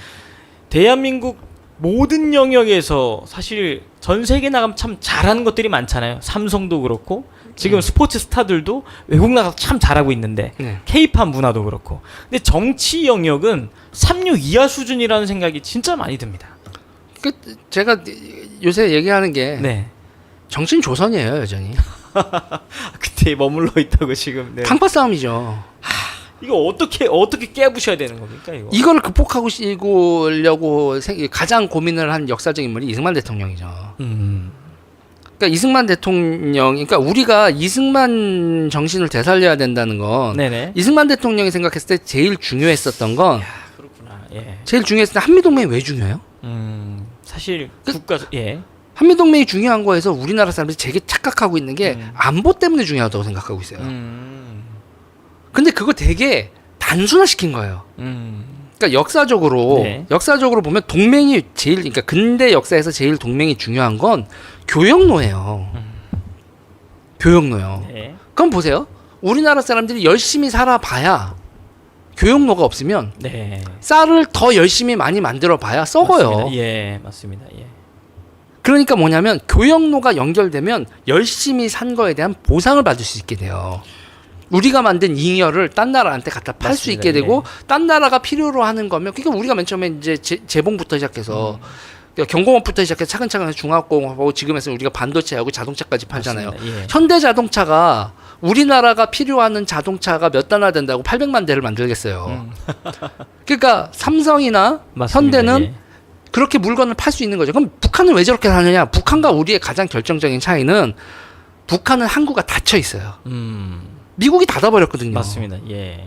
대한민국 모든 영역에서 사실 전 세계 나가면 참 잘하는 것들이 많잖아요. 삼성도 그렇고 지금 스포츠 스타들도 외국 나가서 참 잘하고 있는데 K-팝 문화도 그렇고 근데 정치 영역은 삼류 이하 수준이라는 생각이 진짜 많이 듭니다. 그 제가 요새 얘기하는 게 네. 정치인 조선이에요 여전히. 그때 머물러 있다고 지금. 네. 탕파 싸움이죠. 이거 어떻게 깨부셔야 되는 겁니까 이거? 이거를 극복하고 시고려고 가장 고민을 한 역사적 인물이 이승만 대통령이죠. 그러니까 이승만 대통령, 그러니까 우리가 이승만 정신을 되살려야 된다는 건 네네. 이승만 대통령이 생각했을 때 제일 중요했었던 건 그렇구나. 예. 제일 중요했을 때 한미동맹이 왜 중요해요? 사실 국가 예. 한미동맹이 중요한 거에서 우리나라 사람들이 되게 착각하고 있는 게 안보 때문에 중요하다고 생각하고 있어요. 근데 그거 되게 단순화시킨 거예요. 그러니까 역사적으로 보면 동맹이 제일, 그러니까 근대 역사에서 제일 동맹이 중요한 건 교역로예요. 교역로요. 네. 그럼 보세요. 우리나라 사람들이 열심히 살아봐야 교역로가 없으면 네. 쌀을 더 열심히 많이 만들어봐야 썩어요. 맞습니다. 예, 맞습니다. 예. 그러니까 뭐냐면 교역로가 연결되면 열심히 산 거에 대한 보상을 받을 수 있게 돼요. 우리가 만든 잉여를 딴 나라한테 갖다 팔 수 있게 되고 딴 나라가 필요로 하는 거면 그러니까 우리가 맨 처음에 이제 재봉부터 시작해서 그러니까 경공업부터 시작해서 차근차근 중화공업하고 지금에서 우리가 반도체하고 자동차까지 팔잖아요. 예. 현대자동차가 우리나라가 필요하는 자동차가 몇 대나 된다고 800만 대를 만들겠어요. 그러니까 삼성이나 맞습니다. 현대는 예. 그렇게 물건을 팔 수 있는 거죠. 그럼 북한은 왜 저렇게 하느냐? 북한과 우리의 가장 결정적인 차이는 북한은 항구가 닫혀 있어요. 미국이 닫아버렸거든요. 맞습니다. 예.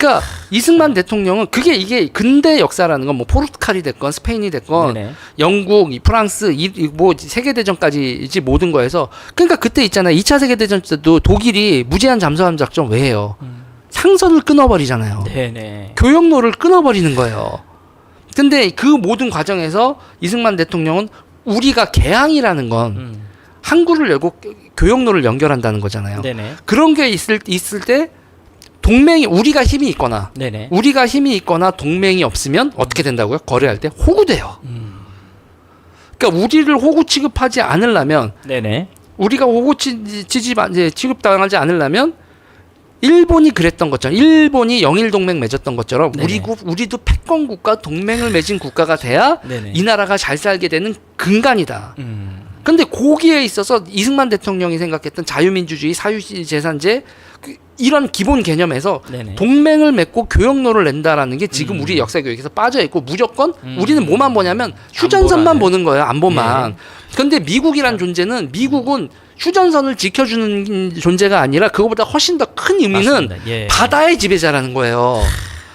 그러니까 이승만 대통령은 이게 근대 역사라는 건 뭐 포르투갈이 됐건 스페인이 됐건 네네. 영국, 프랑스, 뭐 세계대전까지지 모든 거에서 그러니까 그때 있잖아요. 2차 세계대전 때도 독일이 무제한 잠수함 작전 왜 해요? 상선을 끊어버리잖아요. 네네. 교역로를 끊어버리는 거예요. 근데 그 모든 과정에서 이승만 대통령은 우리가 개항이라는 건 항구를 열고 교역로를 연결한다는 거잖아요. 네네. 그런 게 있을 때 동맹이 우리가 힘이 있거나 네네. 우리가 힘이 있거나 동맹이 없으면 어떻게 된다고요? 거래할 때 호구돼요. 그러니까 우리를 호구 취급하지 않으려면 네네. 우리가 호구 취급당하지 않으려면 일본이 그랬던 것처럼 일본이 영일 동맹 맺었던 것처럼 네네. 우리도 패권 국가 동맹을 맺은 국가가 돼야 네네. 이 나라가 잘 살게 되는 근간이다. 근데 거기에 있어서 이승만 대통령이 생각했던 자유민주주의, 사유재산제 이런 기본 개념에서 네네. 동맹을 맺고 교역로를 낸다라는 게 지금 우리 역사 교육에서 빠져 있고 무조건 우리는 뭐만 보냐면 휴전선만 안보라는. 보는 거예요. 안보만. 예. 근데 미국이란 존재는 미국은 휴전선을 지켜주는 존재가 아니라 그거보다 훨씬 더 큰 의미는 맞습니다. 예. 바다의 지배자라는 거예요.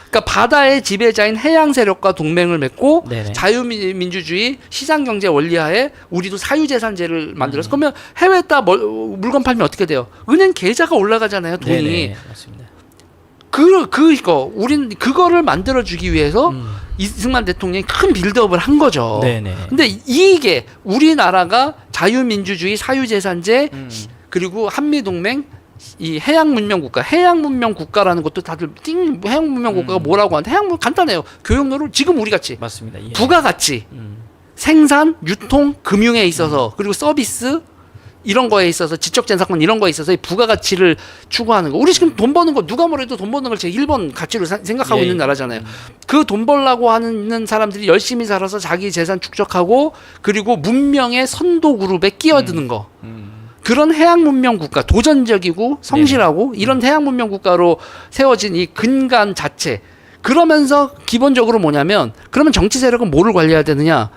그러니까 바다의 지배자인 해양 세력과 동맹을 맺고 네네. 자유민주주의 시장경제 원리하에 우리도 사유재산제를 만들어서 그러면 해외에다 물건 팔면 어떻게 돼요? 은행 계좌가 올라가잖아요. 돈이. 네네. 맞습니다. 그거 우린 그거를 만들어 주기 위해서 이승만 대통령이 큰 빌드업을 한 거죠. 네네. 근데 이게 우리나라가 자유민주주의 사유재산제 그리고 한미동맹 이 해양문명국가라는 것도 다들 해양문명국가가 뭐라고 하는데 해양문 간단해요. 교역로를 지금 우리 같이 맞습니다. 예. 부가가치 생산, 유통, 금융에 있어서 그리고 서비스 이런 거에 있어서 지적재산권 이런 거에 있어서 이 부가가치를 추구하는 거. 우리 지금 돈 버는 거 누가 뭐래도 돈 버는 걸 제 1번 가치로 생각하고 예. 있는 나라잖아요. 그 돈 벌라고 하는 사람들이 열심히 살아서 자기 재산 축적하고 그리고 문명의 선도 그룹에 끼어드는 거. 그런 해양 문명 국가, 도전적이고 성실하고 이런 해양 문명 국가로 세워진 이 근간 자체. 그러면서 기본적으로 뭐냐면 그러면 정치 세력은 뭐를 관리해야 되느냐?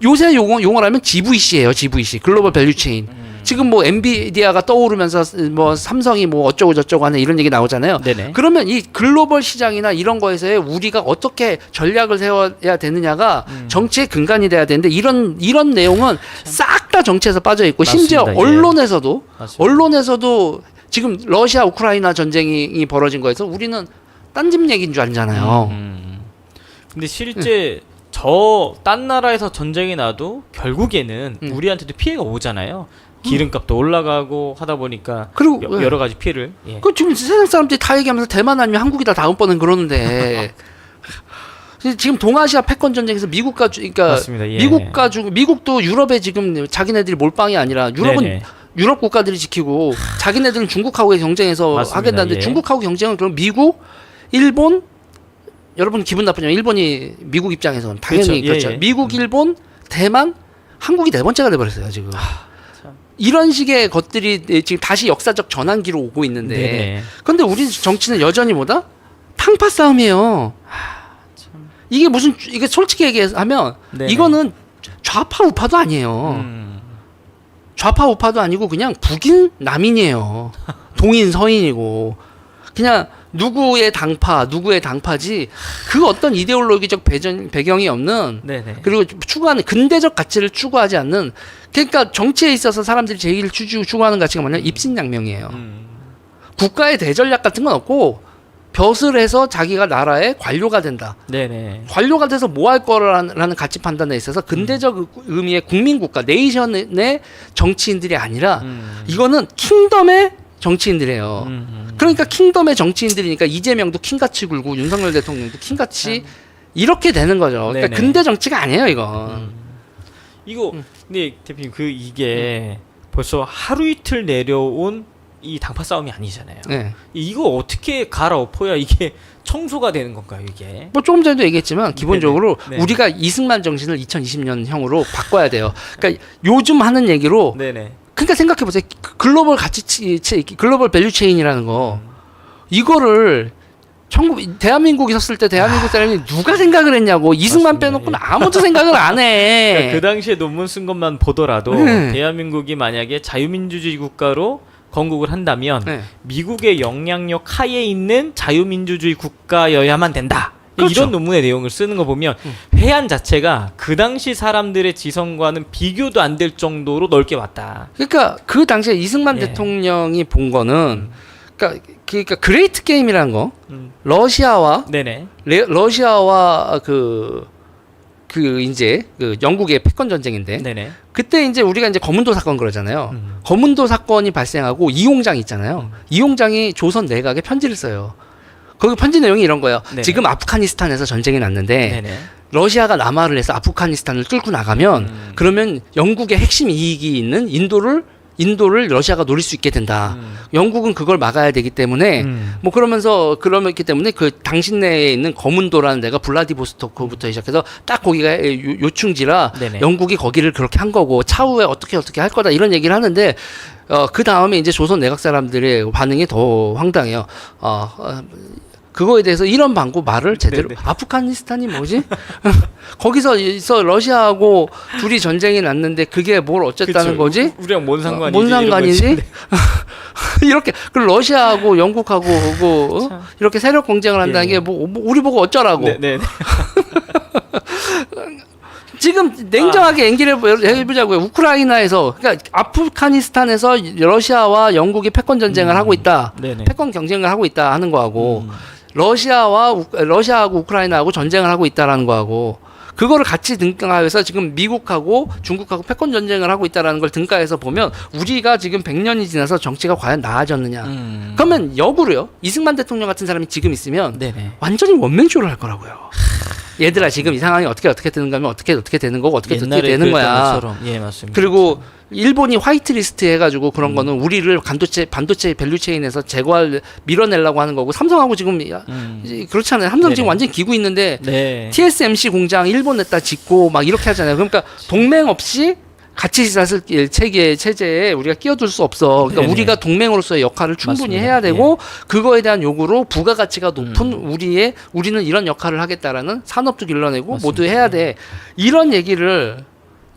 요새 용어를 하면 GVC예요. GVC. 글로벌 밸류 체인. 지금 뭐 엔비디아가 떠오르면서 뭐 삼성이 뭐 어쩌고 저쩌고 하는 이런 얘기 나오잖아요. 네네. 그러면 이 글로벌 시장이나 이런 거에서의 우리가 어떻게 전략을 세워야 되느냐가 정치의 근간이 돼야 되는데 이런 내용은 싹 다 정치에서 빠져 있고 심지어 맞습니다. 예. 언론에서도 지금 러시아 우크라이나 전쟁이 벌어진 거에서 우리는 딴집 얘기인 줄 알잖아요. 근데 실제 저 딴 나라에서 전쟁이 나도 결국에는 우리한테도 피해가 오잖아요. 기름값도 올라가고 하다 보니까 그리고 여러 가지 피해를. 예. 그 지금 세상 사람들이 다 얘기하면서 대만 아니면 한국이다 다음번은 그러는데 지금 동아시아 패권 전쟁에서 그러니까 맞습니다. 예. 미국도 유럽에 지금 자기네들이 몰빵이 아니라 유럽은 네네. 유럽 국가들이 지키고 자기네들은 중국하고의 경쟁에서 맞습니다. 하겠다는데 예. 중국하고 경쟁은 그럼 미국, 일본 여러분 기분 나쁘지만 일본이 미국 입장에서는 당연히 그렇죠. 예, 예. 미국, 일본, 대만, 한국이 네 번째가 돼버렸어요 지금. 이런 식의 것들이 지금 다시 역사적 전환기로 오고 있는데 네네. 근데 우리 정치는 여전히 뭐다? 탕파 싸움이에요. 이게 이게 솔직히 얘기하면 네네. 이거는 좌파 우파도 아니에요. 좌파 우파도 아니고 그냥 북인 남인이에요. 동인 서인이고 그냥 누구의 당파지 그 어떤 이데올로기적 배경이 없는 네네. 그리고 추구하는 근대적 가치를 추구하지 않는 그러니까 정치에 있어서 사람들이 제일 추구하는 가치가 뭐냐면 입신양명이에요. 국가의 대전략 같은 건 없고 벼슬 해서 자기가 나라의 관료가 된다. 네네. 관료가 돼서 뭐 할 거라는 가치 판단에 있어서 근대적 의미의 국민국가, 네이션의 정치인들이 아니라 이거는 킹덤의 정치인들이에요. 그러니까 킹덤의 정치인들이니까 이재명도 킹같이 굴고 윤석열 대통령도 킹같이 이렇게 되는 거죠. 그러니까 네네. 근대 정치가 아니에요, 이건. 이거 근데 대표님 이게 벌써 하루 이틀 내려온 이 당파 싸움이 아니잖아요. 네. 이거 어떻게 갈아엎어야 이게 청소가 되는 건가요, 이게? 뭐 조금 전에도 얘기했지만 기본적으로 네네. 네. 우리가 이승만 정신을 2020년형으로 바꿔야 돼요. 그러니까 요즘 하는 얘기로 네네. 그러니까 생각해 보세요. 글로벌 글로벌 밸류 체인이라는 거 이거를 대한민국이 섰을 때 대한민국 사람이 누가 생각을 했냐고. 이승만 맞습니다. 빼놓고는 아무도 생각을 안 해. 그러니까 그 당시에 논문 쓴 것만 보더라도 네. 대한민국이 만약에 자유민주주의 국가로 건국을 한다면 네. 미국의 영향력 하에 있는 자유민주주의 국가여야만 된다. 그렇죠. 이런 논문의 내용을 쓰는 거 보면 해안 자체가 그 당시 사람들의 지성과는 비교도 안 될 정도로 넓게 왔다. 그러니까 그 당시에 이승만 예. 대통령이 본 거는 그러니까 그레이트 게임이라는 거 러시아와 네네. 러시아와 그 이제 그 영국의 패권 전쟁인데 네네. 그때 이제 우리가 이제 거문도 사건 그러잖아요. 거문도 사건이 발생하고 이용장 있잖아요. 이용장이 조선 내각에 편지를 써요. 거기 편지 내용이 이런 거예요. 네네. 지금 아프가니스탄에서 전쟁이 났는데 네네. 러시아가 남하를 해서 아프가니스탄을 뚫고 나가면 그러면 영국의 핵심 이익이 있는 인도를 러시아가 노릴 수 있게 된다. 영국은 그걸 막아야 되기 때문에 뭐 그러기 때문에 그 당신네에 있는 거문도라는 데가 블라디보스토크부터 시작해서 딱 거기가 요충지라 네네. 영국이 거기를 그렇게 한 거고 차후에 어떻게 할 거다 이런 얘기를 하는데 그 다음에 이제 조선 내각 사람들의 반응이 더 황당해요. 그거에 대해서 이런 방구 말을 제대로 네네. 아프가니스탄이 뭐지? 거기서 러시아하고 둘이 전쟁이 났는데 그게 뭘 어쨌다는 그쵸. 거지? 우리랑 뭔 상관이지? 뭔 상관이지? 이런 거지. 이렇게 그 러시아하고 영국하고 이렇게 세력 경쟁을 한다는 예. 게 뭐 우리 보고 어쩌라고? 네네. 지금 냉정하게 얘기를 해보자고요. 우크라이나에서 그러니까 아프가니스탄에서 러시아와 영국이 패권 전쟁을 하고 있다. 네네. 패권 경쟁을 하고 있다 하는 거하고 러시아하고 우크라이나하고 전쟁을 하고 있다라는 거하고 그거를 같이 등가해서 지금 미국하고 중국하고 패권 전쟁을 하고 있다라는 걸 등가해서 보면 우리가 지금 100년이 지나서 정치가 과연 나아졌느냐. 그러면 역으로요. 이승만 대통령 같은 사람이 지금 있으면 네네. 완전히 원맨쇼를 할 거라고요. 얘들아 지금 이 상황이 어떻게 되는 거면 어떻게 되는 거고 어떻게 되는 거야. 것처럼. 예, 맞습니다. 그리고 일본이 화이트리스트 해가지고 그런 거는 우리를 반도체 밸류체인에서 밀어내려고 하는 거고 삼성하고 지금 그렇잖아요. 삼성 지금 네네. 완전 기고 있는데 네. TSMC 공장 일본에다 짓고 막 이렇게 하잖아요. 그러니까 동맹 없이 가치 시사슬 체제에 우리가 끼어들 수 없어. 그러니까 네네. 우리가 동맹으로서의 역할을 충분히 맞습니다. 해야 되고 그거에 대한 요구로 부가가치가 높은 우리는 이런 역할을 하겠다라는 산업도 길러내고 맞습니다. 모두 해야 돼. 이런 얘기를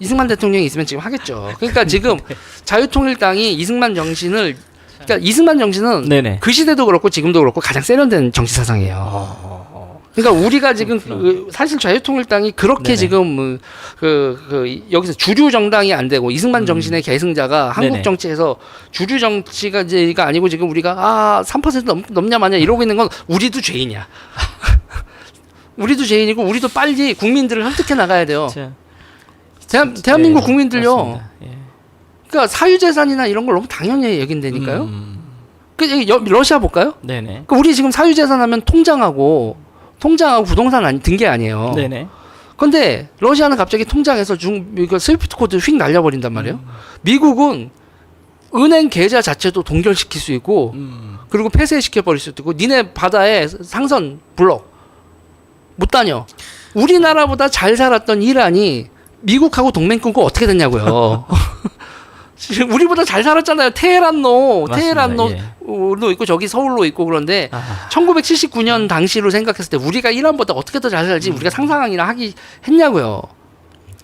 이승만 대통령이 있으면 지금 하겠죠. 그러니까 지금 자유통일당이 이승만 정신은 네네. 그 시대도 그렇고 지금도 그렇고 가장 세련된 정치 사상이에요. 그러니까 우리가 지금 사실 자유통일당이 그렇게 네네. 지금 여기서 주류 정당이 안 되고 이승만 정신의 계승자가 한국 네네. 정치에서 주류 정치가 이제가 아니고 지금 우리가 3% 넘냐 마냐 이러고 있는 건 우리도 죄인이야. 우리도 죄인이고 우리도 빨리 국민들을 설득해 나가야 돼요. 대한민국 네, 국민들요. 맞습니다. 예. 그러니까 사유재산이나 이런 걸 너무 당연히 여긴다니까요. 러시아 볼까요? 네네. 그러니까 우리 지금 사유재산 하면 통장하고 부동산 등기 아니에요. 네네. 근데 러시아는 갑자기 통장에서 이거 스위프트 코드 휙 날려버린단 말이에요. 미국은 은행 계좌 자체도 동결시킬 수 있고 그리고 폐쇄시켜버릴 수도 있고 니네 바다에 상선 블록 못 다녀. 우리나라보다 잘 살았던 이란이 미국하고 동맹 끊고 어떻게 됐냐고요. 지금 우리보다 잘 살았잖아요. 테헤란로 예. 있고 저기 서울로 있고 그런데 1979년 당시로 생각했을 때 우리가 이란보다 어떻게 더 잘 살지 우리가 상상이나 하기 했냐고요.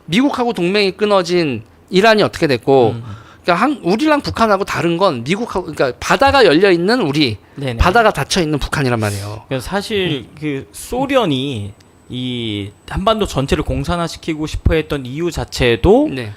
미국하고 동맹이 끊어진 이란이 어떻게 됐고 그러니까 우리랑 북한하고 다른 건 미국하고 그러니까 바다가 열려 있는 우리 네네. 바다가 닫혀 있는 북한이란 말이에요. 그러니까 사실 그 소련이 이 한반도 전체를 공산화시키고 싶어했던 이유 자체도 네.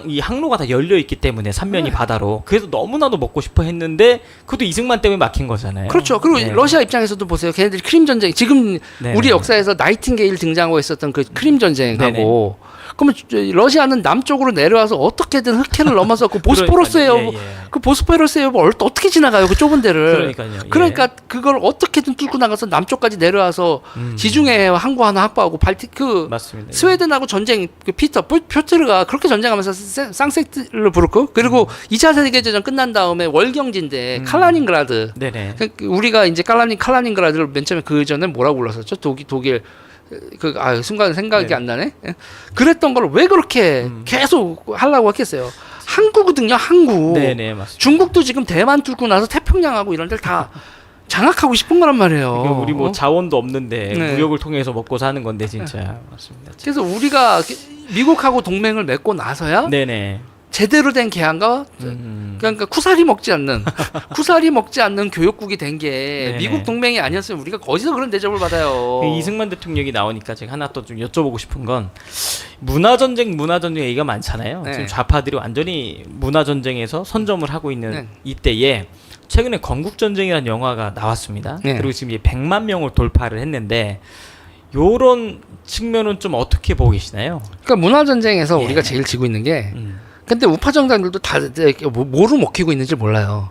이 항로가 다 열려 있기 때문에 삼면이 바다로 그래서 너무나도 먹고 싶어 했는데 그것도 이승만 때문에 막힌 거잖아요. 그렇죠. 그리고 네. 러시아 입장에서도 보세요. 걔네들이 크림 전쟁 지금 네. 우리 역사에서 나이팅게일 등장하고 있었던 그 크림 전쟁하고 그러면 러시아는 남쪽으로 내려와서 어떻게든 흑해를 넘어서 그 보스포러스의 그 보스포러스의 여부 어떻게 지나가요? 그 좁은 데를. 그러니까 그걸 어떻게든 뚫고 나가서 남쪽까지 내려와서 지중해 항구 하나 확보하고 발틱 맞습니다. 스웨덴하고 전쟁 그 피터 표트르가 그렇게 전쟁하면서 상세르부르크 그리고 2차 세계대전 끝난 다음에 월경지인데 칼라닌그라드. 네네. 우리가 이제 칼라닌그라드를 맨 처음에 그 전에 뭐라고 불렀었죠? 독일 순간 생각이 안 나네. 그랬던 걸 왜 그렇게 계속 하려고 했겠어요. 항구거든요, 항구. 네네, 맞습니다. 중국도 지금 대만 뚫고 나서 태평양하고 이런 데를 다 장악하고 싶은 거란 말이에요. 우리 뭐 자원도 없는데 네. 무역을 통해서 먹고 사는 건데 진짜 맞습니다. 그래서 우리가 미국하고 동맹을 맺고 나서야 네네. 제대로 된 개항과 그러니까 쿠사리 먹지 않는 교육국이 된 게 미국 동맹이 아니었으면 우리가 어디서 그런 대접을 받아요. 이승만 대통령이 나오니까 제가 하나 또 좀 여쭤보고 싶은 건 문화전쟁 얘기가 많잖아요. 네. 지금 좌파들이 완전히 문화전쟁에서 선점을 하고 있는 이때에 최근에 건국전쟁이라는 영화가 나왔습니다. 네. 그리고 지금 이제 100만 명을 돌파를 했는데 요런 측면은 좀 어떻게 보고 계시나요? 그러니까 문화전쟁에서 예. 우리가 제일 지고 있는 게 근데 우파 정당들도 다 뭐로 먹히고 있는지 몰라요.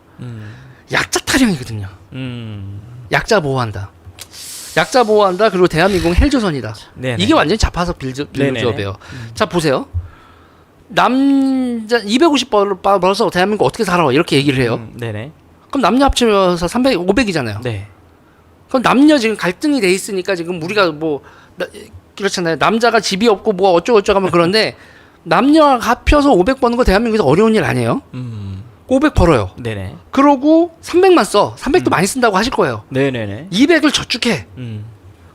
약자 타령이거든요. 약자 보호한다. 그리고 대한민국은 헬조선이다. 네네. 이게 완전히 좌파석 빌드업이에요. 자 보세요. 남자 250벌을 벌어서 대한민국 어떻게 살아? 이렇게 얘기를 해요. 네네. 그럼 남녀 합치면서 500이잖아요. 네. 그럼 남녀 지금 갈등이 돼 있으니까 지금 우리가 그렇잖아요. 남자가 집이 없고 뭐 어쩌고저쩌고 하면 그런데 남녀 합쳐서 500 버는 거 대한민국에서 어려운 일 아니에요. 500 벌어요. 네네. 그러고 300만 써. 300도 많이 쓴다고 하실 거예요. 네네네. 200을 저축해.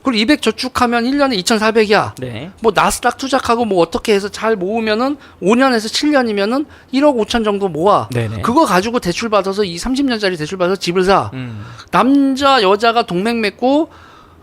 그리고 200 저축하면 1년에 2,400이야. 네. 뭐 나스닥 투자하고 뭐 어떻게 해서 잘 모으면은 5년에서 7년이면은 1억 5천 정도 모아. 네네. 그거 가지고 대출 받아서 이 30년짜리 대출 받아서 집을 사. 남자 여자가 동맹 맺고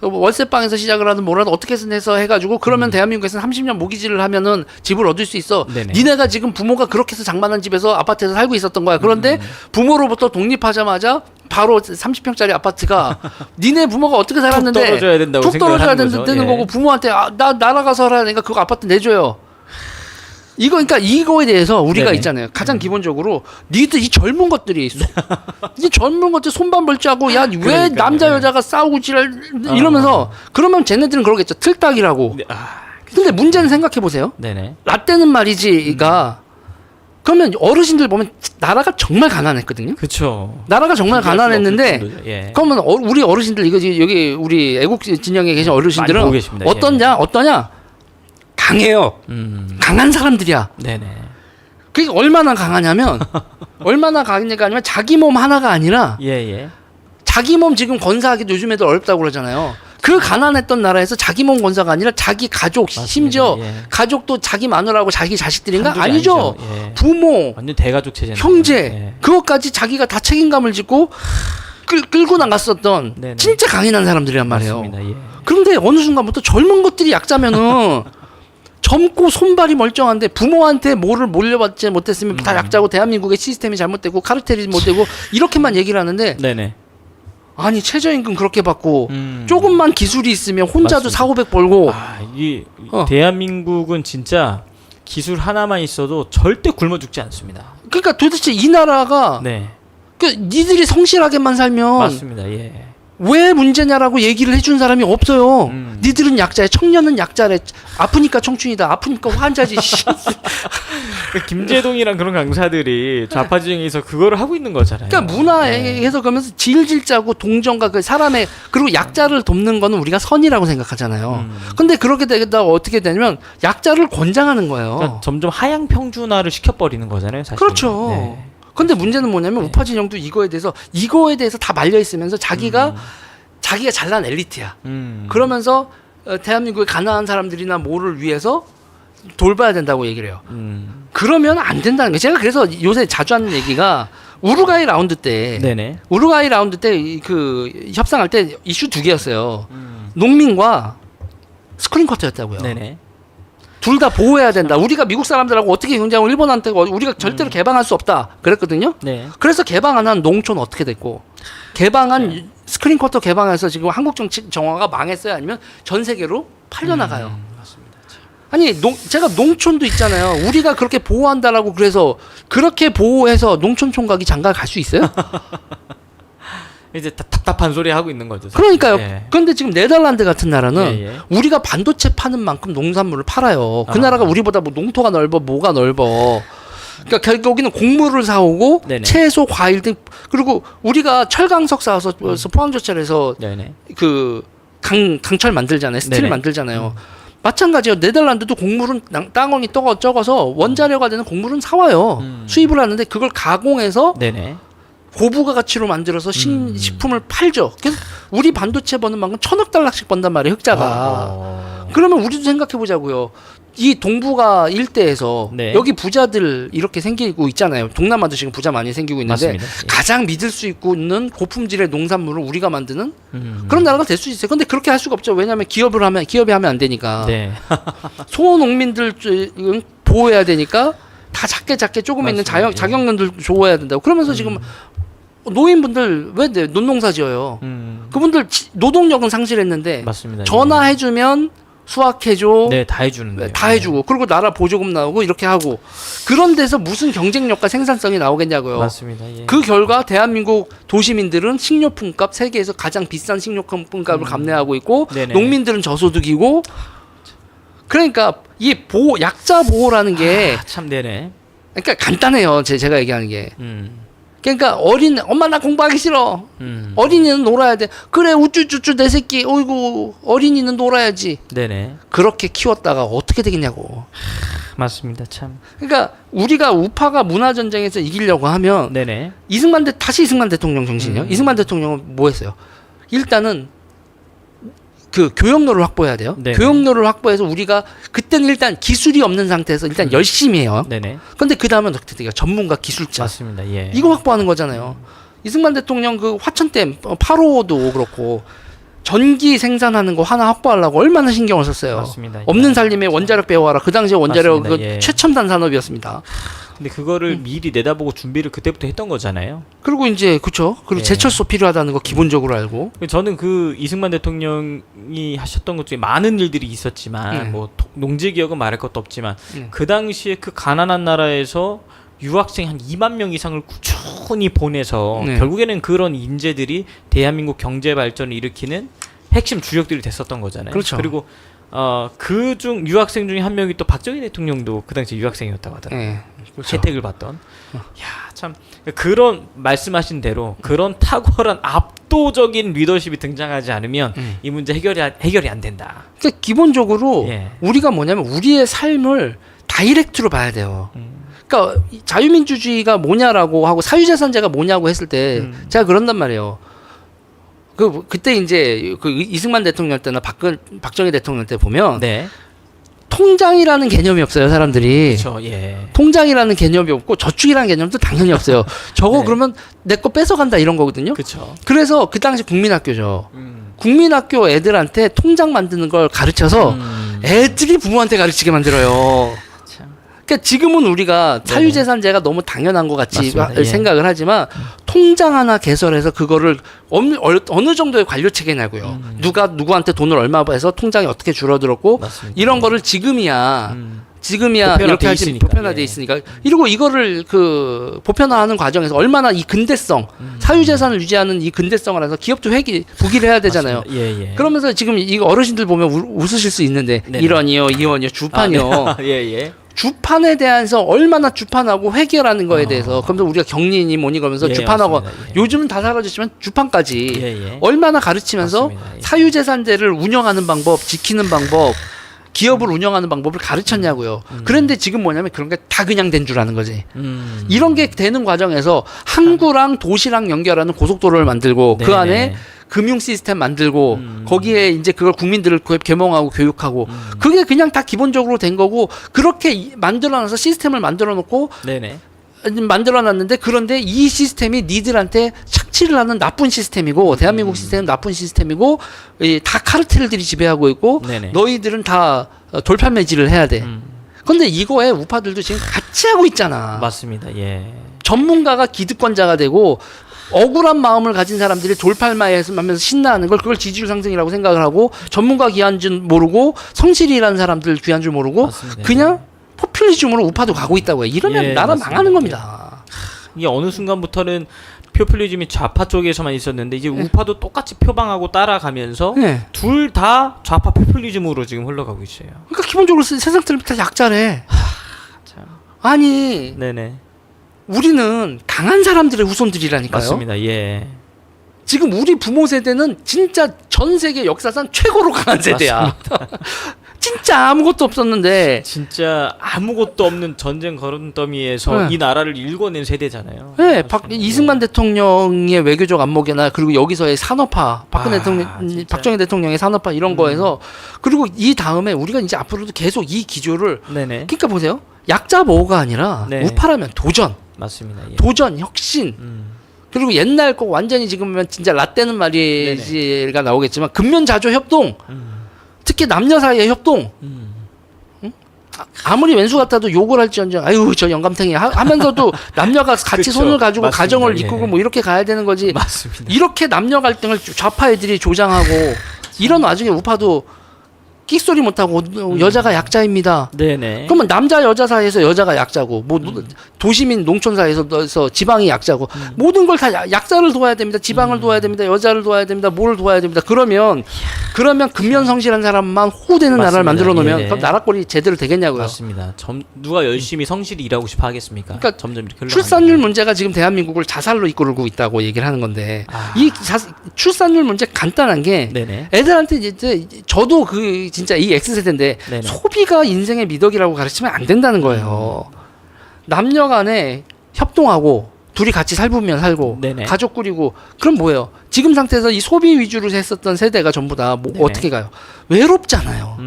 월세방에서 시작을 하든 뭐라도 어떻게 해서 해가지고 그러면 대한민국에서는 30년 모기지를 하면은 집을 얻을 수 있어. 네네. 니네가 지금 부모가 그렇게 해서 장만한 집에서 아파트에서 살고 있었던 거야. 그런데 부모로부터 독립하자마자 바로 30평짜리 아파트가 니네 부모가 어떻게 살았는데 툭 떨어져야 된다고 툭 떨어져야 생각하는 되는 거죠. 거고 부모한테 나 날아가서 살아야 되니까 그거 아파트 내줘요. 그러니까 이거에 대해서 우리가 네네. 있잖아요. 가장 기본적으로 니들 이 젊은 것들이 이 젊은 것들 손반 벌자고 야 왜 남자 여자가 싸우고 지랄 이러면서 그러면 쟤네들은 그러겠죠. 틀딱이라고. 네. 근데 문제는 생각해 보세요. 네네. 라떼는 말이지가 그러면 어르신들 보면 나라가 정말 가난했거든요. 그렇죠. 나라가 정말 가난했는데 예. 그러면 우리 어르신들 이거 여기 우리 애국 진영에 계신 어르신들은 보고 계십니다. 어떠냐? 강해요. 강한 사람들이야. 네네. 그게 얼마나 강하냐면 자기 몸 하나가 아니라 예예. 자기 몸 지금 건사하기도 요즘 애들 어렵다고 그러잖아요. 그 가난했던 나라에서 자기 몸 건사가 아니라 자기 가족 맞습니다. 심지어 예. 가족도 자기 마누라하고 자기 자식들인가? 한둘이 아니죠. 아니죠. 예. 부모, 완전 대가족 체제. 형제 예. 그것까지 자기가 다 책임감을 짓고 끌고 나갔었던 네네. 진짜 강인한 사람들이란 말이에요. 맞습니다. 예. 그런데 어느 순간부터 젊은 것들이 약자면은 젊고 손발이 멀쩡한데 부모한테 뭐를 몰려받지 못했으면 다 약자고 대한민국의 시스템이 잘못되고 카르텔이 못되고 이렇게만 얘기를 하는데 네네. 아니 최저임금 그렇게 받고 조금만 기술이 있으면 혼자도 맞습니다. 4,500 벌고 이 대한민국은 진짜 기술 하나만 있어도 절대 굶어 죽지 않습니다. 그러니까 도대체 이 나라가 네. 니들이 성실하게만 살면 맞습니다. 예. 왜 문제냐라고 얘기를 해준 사람이 없어요. 니들은 약자야. 청년은 약자래. 아프니까 청춘이다. 아프니까 환자지. 김재동이랑 그런 강사들이 좌파 지정에서 그거를 하고 있는 거잖아요. 그러니까 문화에서 그러면서 질질 짜고 동정과 그 사람의 그리고 약자를 돕는 거는 우리가 선이라고 생각하잖아요. 근데 그렇게 되다 어떻게 되냐면 약자를 권장하는 거예요. 그러니까 점점 하향 평준화를 시켜버리는 거잖아요. 사실. 그렇죠. 네. 근데 문제는 뭐냐면 우파 진영도 이거에 대해서 다 말려 있으면서 자기가 잘난 엘리트야. 그러면서 대한민국의 가난한 사람들이나 뭐를 위해서 돌봐야 된다고 얘기를 해요. 그러면 안 된다는 거예요. 제가 그래서 요새 자주 하는 얘기가 우루과이 라운드 때 네네. 그 협상할 때 이슈 2개였어요. 농민과 스크린 쿼터였다고요. 네네. 둘 다 보호해야 된다. 우리가 미국 사람들하고 어떻게 경쟁을 일본한테 우리가 절대로 개방할 수 없다. 그랬거든요. 네. 그래서 개방한 농촌 어떻게 됐고 개방한 스크린 쿼터 개방해서 지금 한국 정화가 망했어요? 아니면 전 세계로 팔려나가요? 맞습니다. 아니 제가 농촌도 있잖아요. 우리가 그렇게 보호한다라고 그래서 그렇게 보호해서 농촌 총각이 장가 갈 수 있어요? 이제 답답한 소리 하고 있는 거죠. 사실. 그러니까요. 예. 그런데 지금 네덜란드 같은 나라는 예. 우리가 반도체 파는 만큼 농산물을 팔아요. 그 나라가 우리보다 뭐 농토가 넓어, 뭐가 넓어. 그러니까 결국에는 곡물을 사오고 네네. 채소, 과일 등 그리고 우리가 철강석 사와서 포항조철에서 네네. 그 강철 만들잖아요. 스틸 네네. 만들잖아요. 마찬가지예요. 네덜란드도 곡물은 땅원이 적어서 원자료가 되는 곡물은 사와요. 수입을 하는데 그걸 가공해서 네네. 고부가 가치로 만들어서 식품을 팔죠. 그래서 우리 반도체 버는 만큼 $1,000억 달러씩 번단 말이에요. 흑자가. 그러면 우리도 생각해 보자고요. 이 동북아 일대에서 네. 여기 부자들 이렇게 생기고 있잖아요. 동남아도 지금 부자 많이 생기고 있는데 맞습니다. 예. 가장 믿을 수 있는 고품질의 농산물을 우리가 만드는 그런 나라가 될 수 있어요. 근데 그렇게 할 수가 없죠. 왜냐하면 기업이 하면 안 되니까. 네. 소농민들 보호해야 되니까 다 작게 조금 있는 맞습니다. 예. 자경련들 보호해야 된다고. 그러면서 지금 노인분들 왜 논농사 지어요? 그분들 노동력은 상실했는데 맞습니다. 전화해주면 수확해줘. 네, 다 해주는데. 다 해주고 그리고 나라 보조금 나오고 이렇게 하고 그런 데서 무슨 경쟁력과 생산성이 나오겠냐고요. 맞습니다. 예. 그 결과 대한민국 도시민들은 식료품값 세계에서 가장 비싼 식료품값을 감내하고 있고 네네. 농민들은 저소득이고 그러니까 이 약자 보호라는 게 참 되네. 그러니까 간단해요. 제가 얘기하는 게. 그러니까 엄마 나 공부하기 싫어. 어린이는 놀아야 돼. 그래 우쭈쭈쭈 내 새끼. 어이구 어린이는 놀아야지. 네네. 그렇게 키웠다가 어떻게 되겠냐고. 맞습니다. 참. 그러니까 우리가 우파가 문화 전쟁에서 이기려고 하면 네네. 다시 이승만 대통령 정신이요. 이승만 대통령은 뭐 했어요? 일단은 그 교역로를 확보해야 돼요. 네네. 교역로를 확보해서 우리가 그때는 일단 기술이 없는 상태에서 일단 열심히 해요. 네네. 근데 그 다음은 어떻게 돼요? 전문가 기술자. 맞습니다. 예. 이거 확보하는 거잖아요. 이승만 대통령 그 화천댐 8호도 그렇고 전기 생산하는 거 하나 확보하려고 얼마나 신경을 썼어요. 맞습니다. 없는 살림에 원자력 배워와라. 그 당시에 원자력은 맞습니다. 예. 최첨단 산업이었습니다. 근데 그거를 미리 내다보고 준비를 그때부터 했던 거잖아요. 그리고 이제 그렇죠. 그리고 예. 제철소 필요하다는 거 기본적으로 알고. 저는 그 이승만 대통령이 하셨던 것 중에 많은 일들이 있었지만 뭐 농지 기업은 말할 것도 없지만 그 당시에 그 가난한 나라에서 유학생 한 2만 명 이상을 꾸준히 보내서 결국에는 그런 인재들이 대한민국 경제 발전을 일으키는 핵심 주역들이 됐었던 거잖아요. 그렇죠. 그리고 그중 유학생 중에 한 명이 또 박정희 대통령도 그 당시 유학생이었다고 하더라고요. 그렇죠. 혜택을 받던. 야, 참 그런 말씀하신 대로 그런 탁월한 압도적인 리더십이 등장하지 않으면 이 문제 해결이 안 된다. 그러니까 기본적으로 예. 우리가 뭐냐면 우리의 삶을 다이렉트로 봐야 돼요. 그러니까 자유민주주의가 뭐냐라고 하고 사유재산제가 뭐냐고 했을 때 제가 그런단 말이에요. 그때 이제 그 이승만 대통령 때나 박정희 대통령 때 보면 네. 통장이라는 개념이 없어요, 사람들이. 그렇죠. 예. 통장이라는 개념이 없고 저축이라는 개념도 당연히 없어요. 저거 네. 그러면 내 거 뺏어간다 이런 거거든요. 그렇죠. 그래서 그 당시 국민학교죠. 국민학교 애들한테 통장 만드는 걸 가르쳐서 애들이 부모한테 가르치게 만들어요. 그러니까 지금은 우리가 사유재산제가 너무 당연한 것 같이 맞습니다. 생각을 하지만 통장 하나 개설해서 그거를 어느 정도의 관료 체계냐고요. 누가 누구한테 돈을 얼마 해서 통장이 어떻게 줄어들었고 맞습니다. 이런 거를 지금이야 이렇게 하지 보편화돼 있으니까 이러고 이거를 그 보편화하는 과정에서 얼마나 이 근대성 사유재산을 유지하는 이 근대성을 해서 기업도 부기를 해야 되잖아요. 예. 그러면서 지금 이거 어르신들 보면 웃으실 수 있는데 네네. 1원이요, 2원이요, 주판이요. 예. 주판에 대해서 얼마나 주판하고 회계라는 거에 대해서 그러면서 우리가 경리니 뭐니 그러면서 예, 주판하고 맞습니다. 예. 요즘은 다 사라졌지만 주판까지 예. 얼마나 가르치면서 맞습니다. 예. 사유재산제를 운영하는 방법, 지키는 방법, 기업을 운영하는 방법을 가르쳤냐고요. 그런데 지금 뭐냐면 그런 게 다 그냥 된 줄 아는 거지. 이런 게 되는 과정에서 항구랑 도시랑 연결하는 고속도로를 만들고 그 네네. 안에 금융 시스템 만들고 거기에 이제 그걸 국민들을 계몽하고 교육하고 그게 그냥 다 기본적으로 된 거고 그렇게 만들어놔서 시스템을 만들어 놓고 네네. 만들어놨는데 그런데 이 시스템이 니들한테 착취를 하는 나쁜 시스템이고 대한민국 시스템은 나쁜 시스템이고 다 카르텔들이 지배하고 있고 네네. 너희들은 다 돌판 매질을 해야 돼. 근데 이거에 우파들도 지금 같이 하고 있잖아. 맞습니다. 예. 전문가가 기득권자가 되고 억울한 마음을 가진 사람들이 돌팔마에서 신나하는 걸 그걸 지지율 상승이라고 생각을 하고 전문가 귀한 줄 모르고 성실이라는 사람들 귀한 줄 모르고 맞습니다. 그냥 포퓰리즘으로 우파도 가고 있다고요. 이러면 예, 나라 맞습니다. 망하는 겁니다. 이게 어느 순간부터는 포퓰리즘이 좌파 쪽에서만 있었는데 이제 우파도 똑같이 표방하고 따라가면서 네. 둘 다 좌파 포퓰리즘으로 지금 흘러가고 있어요. 그러니까 기본적으로 세상 틀면 다 약자래. 참. 아니 네네. 우리는 강한 사람들의 후손들이라니까요. 맞습니다. 예. 지금 우리 부모 세대는 진짜 전 세계 역사상 최고로 강한 세대야. 진짜 아무것도 없었는데 진짜 아무것도 없는 전쟁 거름더미에서 네. 이 나라를 일궈낸 세대잖아요. 네, 이승만 대통령의 외교적 안목이나 그리고 여기서의 산업화, 박정희 대통령의 산업화 이런 거에서 그리고 이 다음에 우리가 이제 앞으로도 계속 이 기조를 네네. 그러니까 보세요. 약자 보호가 아니라 네. 우파라면 도전, 맞습니다. 예. 도전, 혁신. 그리고 옛날 거 완전히 지금은 진짜 라떼는 말이가 나오겠지만 근면자조 협동, 특히 남녀 사이의 협동. 아무리 왼수 같아도 욕을 할지언정 아유 저 영감탱이 하면서도 남녀가 같이 그쵸, 손을 가지고 맞습니다. 가정을 예. 이끌고 뭐 이렇게 가야 되는 거지. 맞습니다. 이렇게 남녀 갈등을 좌파 애들이 조장하고 이런 와중에 우파도 끽소리 못하고 여자가 약자입니다. 네네. 그러면 남자 여자 사이에서 여자가 약자고 뭐 도시민 농촌 사이에서 지방이 약자고 모든 걸 다 약자를 도와야 됩니다. 지방을 도와야 됩니다. 여자를 도와야 됩니다. 뭐를 도와야 됩니다. 그러면 근면성실한 사람만 호되는 나라를 만들어 놓으면 예. 그럼 나라 꼴이 제대로 되겠냐고요. 맞습니다. 누가 열심히 성실히 일하고 싶어 하겠습니까? 그러니까 점점 이렇게 출산율 문제가 지금 대한민국을 자살로 이끌고 있다고 얘기를 하는 건데 이 출산율 문제 간단한 게 네네. 애들한테 이제 저도 진짜 이 X세대인데 네네. 소비가 인생의 미덕이라고 가르치면 안 된다는 거예요. 남녀 간에 협동하고 둘이 같이 살면 살고 네네. 가족 꾸리고 그럼 뭐예요? 지금 상태에서 이 소비 위주로 했었던 세대가 전부 다 뭐 네네. 어떻게 가요? 외롭잖아요.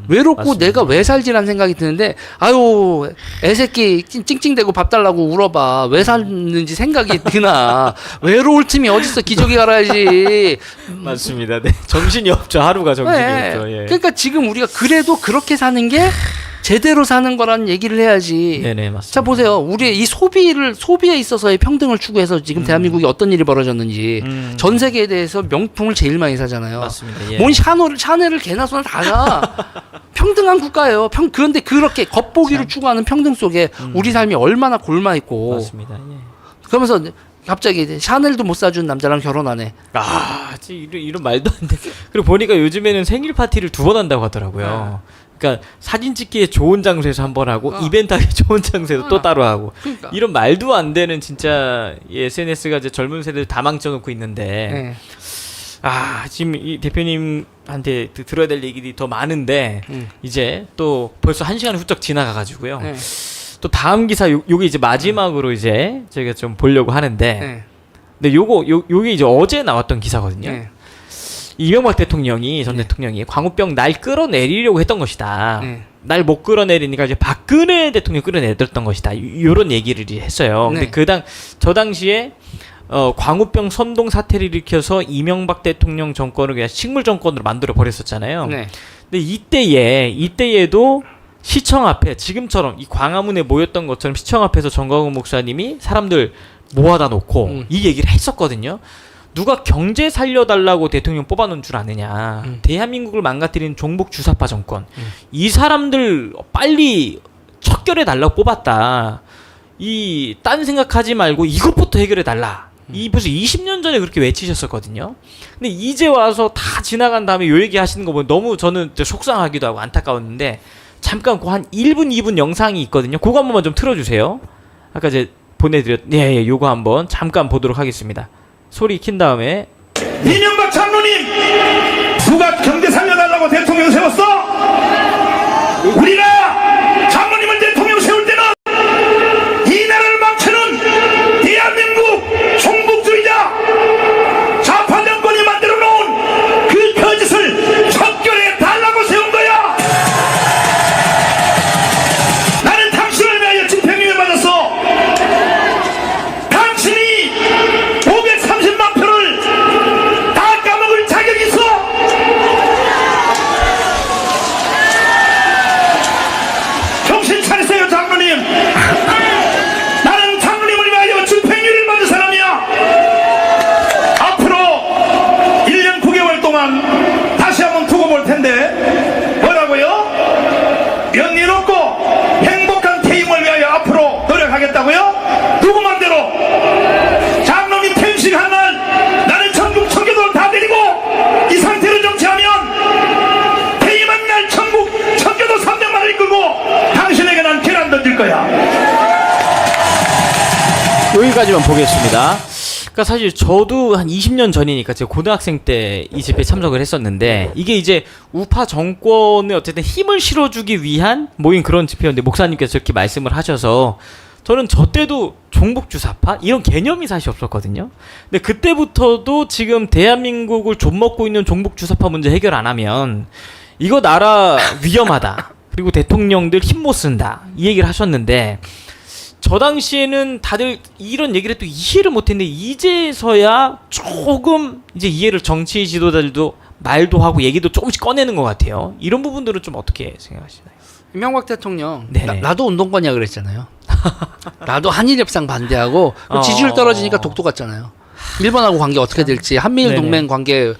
외롭고 맞습니다. 내가 왜 살지라는 생각이 드는데 아유 애새끼 찡찡대고 밥 달라고 울어봐 왜 샀는지 생각이 드나 외로울 틈이 어딨어 기저귀 갈아야지. 맞습니다. 네. 정신이 없죠. 하루가 정신이 네. 없죠. 예. 그러니까 지금 우리가 그래도 그렇게 사는 게 제대로 사는 거라는 얘기를 해야지. 네네 맞습니다. 자 보세요. 우리의 이 소비에 있어서의 평등을 추구해서 지금 대한민국이 어떤 일이 벌어졌는지 전 세계에 대해서 명품을 제일 많이 사잖아요. 맞습니다. 예. 뭔 샤넬을 개나 소나 다 사. 평등한 국가예요. 그런데 그렇게 겉보기를 추구하는 평등 속에 우리 삶이 얼마나 골마 있고. 맞습니다. 예. 그러면서 갑자기 이제 샤넬도 못 사준 남자랑 결혼하네. 이런 말도 안 돼. 그리고 보니까 요즘에는 생일 파티를 2번 한다고 하더라고요. 그러니까 사진 찍기에 좋은 장소에서 한 번 하고 이벤트하기 좋은 장소에서 또 따로 하고 그러니까. 이런 말도 안 되는 진짜 SNS가 이제 젊은 세대를 다 망쳐놓고 있는데 네. 지금 이 대표님한테 들어야 될 얘기들이 더 많은데 이제 또 벌써 1시간이 훌쩍 지나가가지고요. 네. 또 다음 기사 요게 이제 마지막으로 이제 제가 좀 보려고 하는데 네. 근데 요게 이제 어제 나왔던 기사거든요. 네. 이명박 대통령이 전 대통령이 광우병 날 끌어내리려고 했던 것이다. 네. 날 못 끌어내리니까 이제 박근혜 대통령이 끌어내렸던 것이다. 요런 얘기를 했어요. 네. 근데 저 당시에 광우병 선동 사태를 일으켜서 이명박 대통령 정권을 그냥 식물 정권으로 만들어 버렸었잖아요. 네. 근데 이때에도 시청 앞에 지금처럼 이 광화문에 모였던 것처럼 시청 앞에서 정광훈 목사님이 사람들 모아다 놓고 이 얘기를 했었거든요. 누가 경제 살려달라고 대통령 뽑아놓은 줄 아느냐. 대한민국을 망가뜨린 종북 주사파 정권. 이 사람들 빨리 척결해달라고 뽑았다. 딴 생각하지 말고 이것부터 해결해달라. 이 벌써 20년 전에 그렇게 외치셨었거든요. 근데 이제 와서 다 지나간 다음에 요 얘기 하시는 거 보면 너무 저는 속상하기도 하고 안타까웠는데 잠깐 한 1분, 2분 영상이 있거든요. 그거 한 번만 좀 틀어주세요. 아까 이제 보내드렸, 요거 한번 잠깐 보도록 하겠습니다. 소리 킨 다음에 이명박 장로님 누가 경제 살려달라고 대통령 세웠어? 우리가 장로님을 대통령 세울 때는 이 나라를 망치는 대한민국 종북주의자 좌파 정권이 만들어 놓은 그 거짓을 척결해 달라고 세운 거야. 나는 당신을 위하여 집행유예 받았어. 당신이 530만 표를 다 까먹을 자격이 있어. 정신 차리세요 장로님. 나는 장로님을 위하여 집행유예를 받은 사람이야. 앞으로 1년 9개월 동안 다시 한번 두고 볼 텐데 뭐라고요? 명예롭고 행복한 퇴임을 위하여 앞으로 노력하겠다고요? 누구 맘대로? 장로님 퇴임식한 날 나는 전국 청교도를 다 데리고 이 상태로 정치하면 퇴임한 날 전국 청교도 300만을 이끌고 당신에게 난 계란 던질 거야. 여기까지만 보겠습니다. 그러니까 사실 저도 한 20년 전이니까 제가 고등학생 때 이 집회에 참석을 했었는데 이게 이제 우파 정권에 어쨌든 힘을 실어주기 위한 모인 그런 집회였는데 목사님께서 이렇게 말씀을 하셔서 저는 저 때도 종북주사파 이런 개념이 사실 없었거든요. 근데 그때부터도 지금 대한민국을 좀먹고 있는 종북주사파 문제 해결 안 하면 이거 나라 위험하다. 그리고 대통령들 힘 못 쓴다. 이 얘기를 하셨는데 저 당시에는 다들 이런 얘기를 또 이해를 못했는데 이제서야 조금 이제 이해를 정치 지도자들도 말도 하고 얘기도 조금씩 꺼내는 것 같아요. 이런 부분들은 좀 어떻게 생각하시나요? 이명박 대통령 네네. 나도 운동권이야 그랬잖아요. 나도 한일 협상 반대하고 지지율 떨어지니까 독도 갔잖아요. 일본하고 관계 어떻게 될지 한미일 네네. 동맹 관계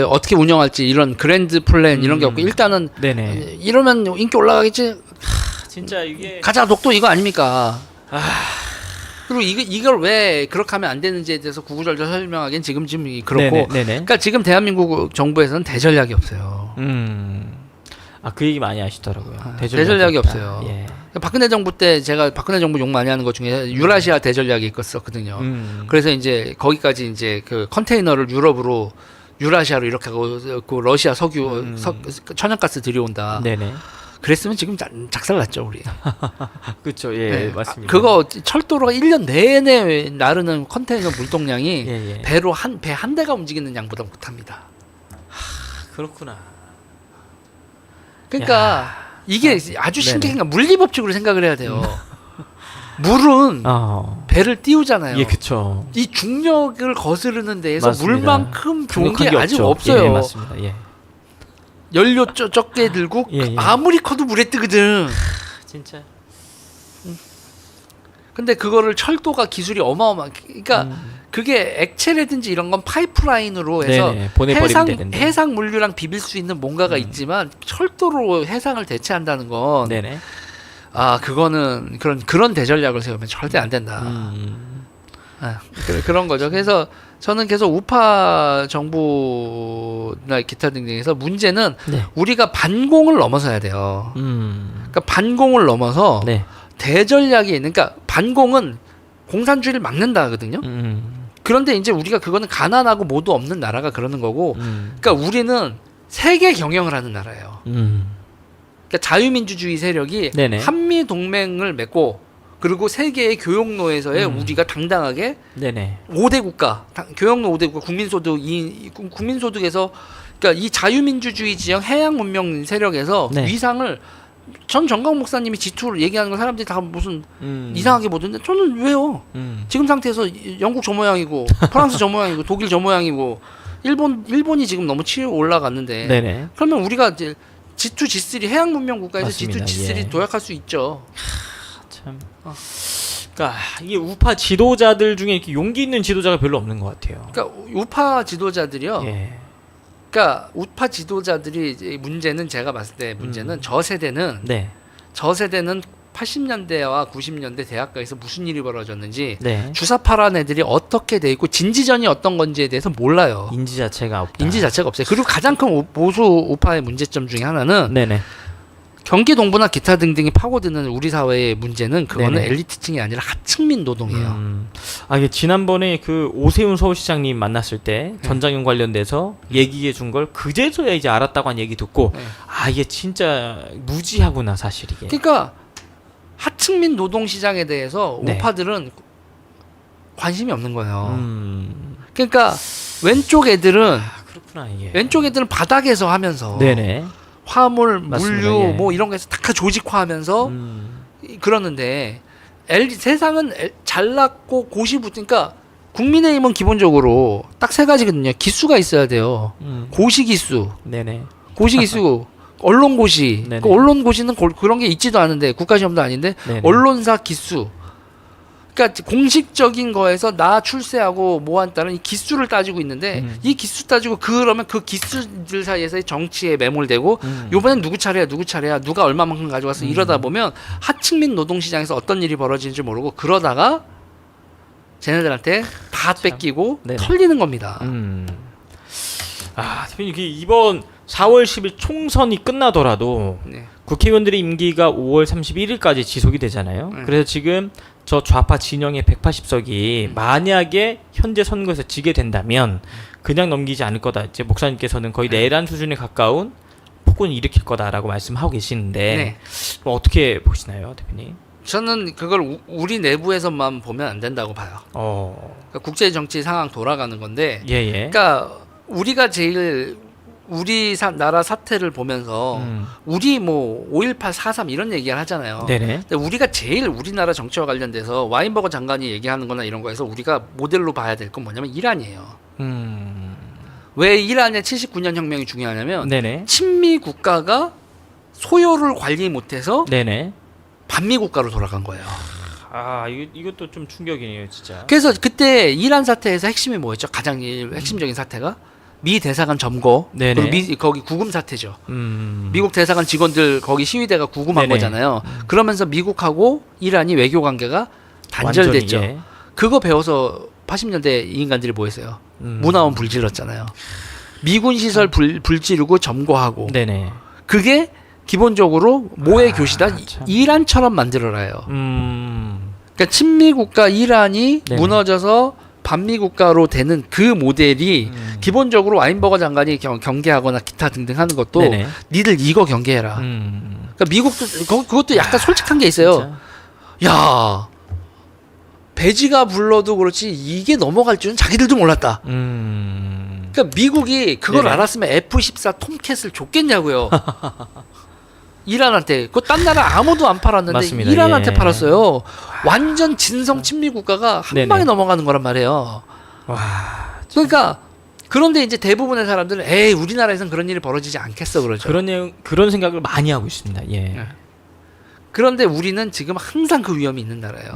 어떻게 운영할지 이런 그랜드 플랜 이런 게 없고 일단은 네네. 이러면 인기 올라가겠지. 진짜 이게 가자 독도 이거 아닙니까? 그리고 이걸 왜 그렇게 하면 안 되는지에 대해서 구구절절 설명하기엔 지금 그렇고. 네네. 그러니까 지금 대한민국 정부에서는 대전략이 없어요. 그 얘기 많이 하시더라고요. 대전략이 없어요. 예. 박근혜 정부 때 제가 박근혜 정부 욕 많이 하는 것 중에 유라시아 대전략이 있었거든요. 그래서 이제 거기까지 이제 그 컨테이너를 유럽으로 유라시아로 이렇게 하고 그 러시아 석유 천연가스 들여온다. 네네. 그랬으면 지금 작살났죠 우리. 그렇죠. 예, 네. 맞습니다. 그거 철도로가 1년 내내 나르는 컨테이너 물동량이 예. 배로 배 한 대가 움직이는 양보다 못합니다. 그렇구나. 그러니까 이게 아주 신기한 게 물리법칙으로 생각을 해야 돼요. 물은 배를 띄우잖아요. 예, 그렇죠. 이 중력을 거스르는 데에서 맞습니다. 물만큼 좋은 게 게 아직 없죠. 없어요. 예, 맞습니다. 예. 연료 적게 들고 예. 아무리 커도 물에 뜨거든. 진짜. 근데 그거를 철도가 기술이 그러니까 그게 액체라든지 이런 건 파이프라인으로 해서 네네, 보내버리면 되는데. 해상 물류랑 비빌 수 있는 뭔가가 있지만 철도로 해상을 대체한다는 건 네네. 그거는 그런 대전략을 세우면 절대 안 된다. 그런 거죠. 그래서 저는 계속 우파 정부나 기타 등등에서 문제는 우리가 반공을 넘어서야 돼요. 그러니까 반공을 넘어서 대전략이 있는, 그러니까 반공은 공산주의를 막는다거든요. 그런데 이제 우리가 그거는 가난하고 모두 없는 나라가 그러는 거고, 그러니까 우리는 세계 경영을 하는 나라예요. 그러니까 자유민주주의 세력이 한미 동맹을 맺고 그리고 세계의 교역로에서의 우리가 당당하게 5대 국가, 교역로 5대 국가, 국민소득에서 그러니까 이 자유민주주의 지형 해양 문명 세력에서 위상을 전 정강 목사님이 G2를 얘기하는 거 사람들이 다 무슨 이상하게 보던데 저는 왜요? 지금 상태에서 영국 저 모양이고 프랑스 저 모양이고 독일 저 모양이고 일본이 지금 너무 치고 올라갔는데 그러면 우리가 이제 G2, G3 해양 문명 국가에서 맞습니다. G2, G3 도약할 수 있죠. 참. 그러니까 이게 우파 지도자들 중에 이렇게 용기 있는 지도자가 별로 없는 것 같아요. 그러니까 우파 지도자들이요. 그러니까 우파 지도자들이 이제 문제는 제가 봤을 때 문제는 저 세대는 80년대와 90년대 대학가에서 무슨 일이 벌어졌는지 주사파란 애들이 어떻게 돼 있고 진지전이 어떤 건지에 대해서 몰라요. 인지 자체가 없다. 인지 자체가 없어요. 그리고 가장 큰 보수 우파의 문제점 중에 하나는 경기 동부나 기타 등등이 파고드는 우리 사회의 문제는 그거는 엘리트층이 아니라 하층민 노동이에요. 이게 지난번에 그 오세훈 서울시장님 만났을 때 전장현 관련돼서 얘기해 준 걸 그제서야 이제 알았다고 한 얘기 듣고 이게 진짜 무지하구나 사실 이게. 그러니까 하층민 노동 시장에 대해서 우파들은 관심이 없는 거예요. 그러니까 왼쪽 애들은 그렇구나 이게. 왼쪽 애들은 바닥에서 하면서 화물, 맞습니다. 물류 뭐 이런 거에서 다 조직화하면서 그러는데 세상은 잘났고 고시부터니까 국민의힘은 기본적으로 딱 세 가지거든요. 기수가 있어야 돼요. 고시기수, 고시기수, 언론고시. 그 언론고시는 그런 게 있지도 않은데 국가시험도 아닌데 언론사 기수. 그러니까 공식적인 거에서 나 출세하고 뭐한 따른 이 기수를 따지고 있는데 이 기수 따지고 그러면 그 기수들 사이에서의 정치에 매몰되고 요번엔 누구 차례야 누가 얼마만큼 가져왔어 이러다 보면 하층민 노동시장에서 어떤 일이 벌어지는지 모르고 그러다가 쟤네들한테 다 뺏기고 털리는 겁니다. 대표님 이번 4월 10일 총선이 끝나더라도 네. 국회의원들의 임기가 5월 31일까지 지속이 되잖아요. 그래서 지금 저 좌파 진영의 180석이 만약에 현재 선거에서 지게 된다면 그냥 넘기지 않을 거다. 이제 목사님께서는 거의 내란 수준에 가까운 폭군을 일으킬 거다라고 말씀하고 계시는데 네. 뭐 어떻게 보시나요, 대표님? 저는 그걸 우리 내부에서만 보면 안 된다고 봐요. 그러니까 국제 정치 상황 돌아가는 건데, 예예. 그러니까 우리가 제일 우리 나라 사태를 보면서 우리 뭐 5.18, 4.3 이런 얘기를 하잖아요. 네네. 근데 우리가 제일 우리나라 정치와 관련돼서 와인버거 장관이 얘기하는 거나 이런 거에서 우리가 모델로 봐야 될 건 뭐냐면 이란이에요. 왜 이란의 79년 혁명이 중요하냐면 네네. 친미 국가가 소요를 관리 못해서 네네. 반미 국가로 돌아간 거예요. 아 이것도 좀 충격이네요, 진짜. 그래서 그때 이란 사태에서 핵심이 뭐였죠? 가장 핵심적인 사태가 미 대사관 점거, 네네. 그리고 거기 구금 사태죠. 미국 대사관 직원들 거기 시위대가 구금한 네네. 거잖아요. 그러면서 미국하고 이란이 외교 관계가 단절됐죠. 완전히, 예. 그거 배워서 80년대 이 인간들이 뭐 했어요? 문화원 불질렀잖아요. 미군 시설 불지르고 점거하고. 네네. 그게 기본적으로 모의 교시다 참. 이란처럼 만들어라요. 그러니까 친미 국가 이란이 네네. 무너져서 반미 국가로 되는 그 모델이 기본적으로 와인버거 장관이 경계하거나 기타 등등 하는 것도 네네. 니들 이거 경계해라. 그러니까 미국도 그것도 약간 솔직한 게 있어요. 진짜? 야, 배지가 불러도 그렇지 이게 넘어갈 줄은 자기들도 몰랐다. 그러니까 미국이 그걸 네네. 알았으면 F-14 톰캣을 줬겠냐고요. 이란한테. 그거 딴 나라 아무도 안 팔았는데 맞습니다. 이란한테 예. 팔았어요. 완전 진성 친미 국가가 한 네네. 방에 넘어가는 거란 말이에요. 와. 그러니까 그런데 이제 대부분의 사람들은 에이 우리나라에선 그런 일이 벌어지지 않겠어 그러죠. 그런 생각을 많이 하고 있습니다. 예. 네. 그런데 우리는 지금 항상 그 위험이 있는 나라예요.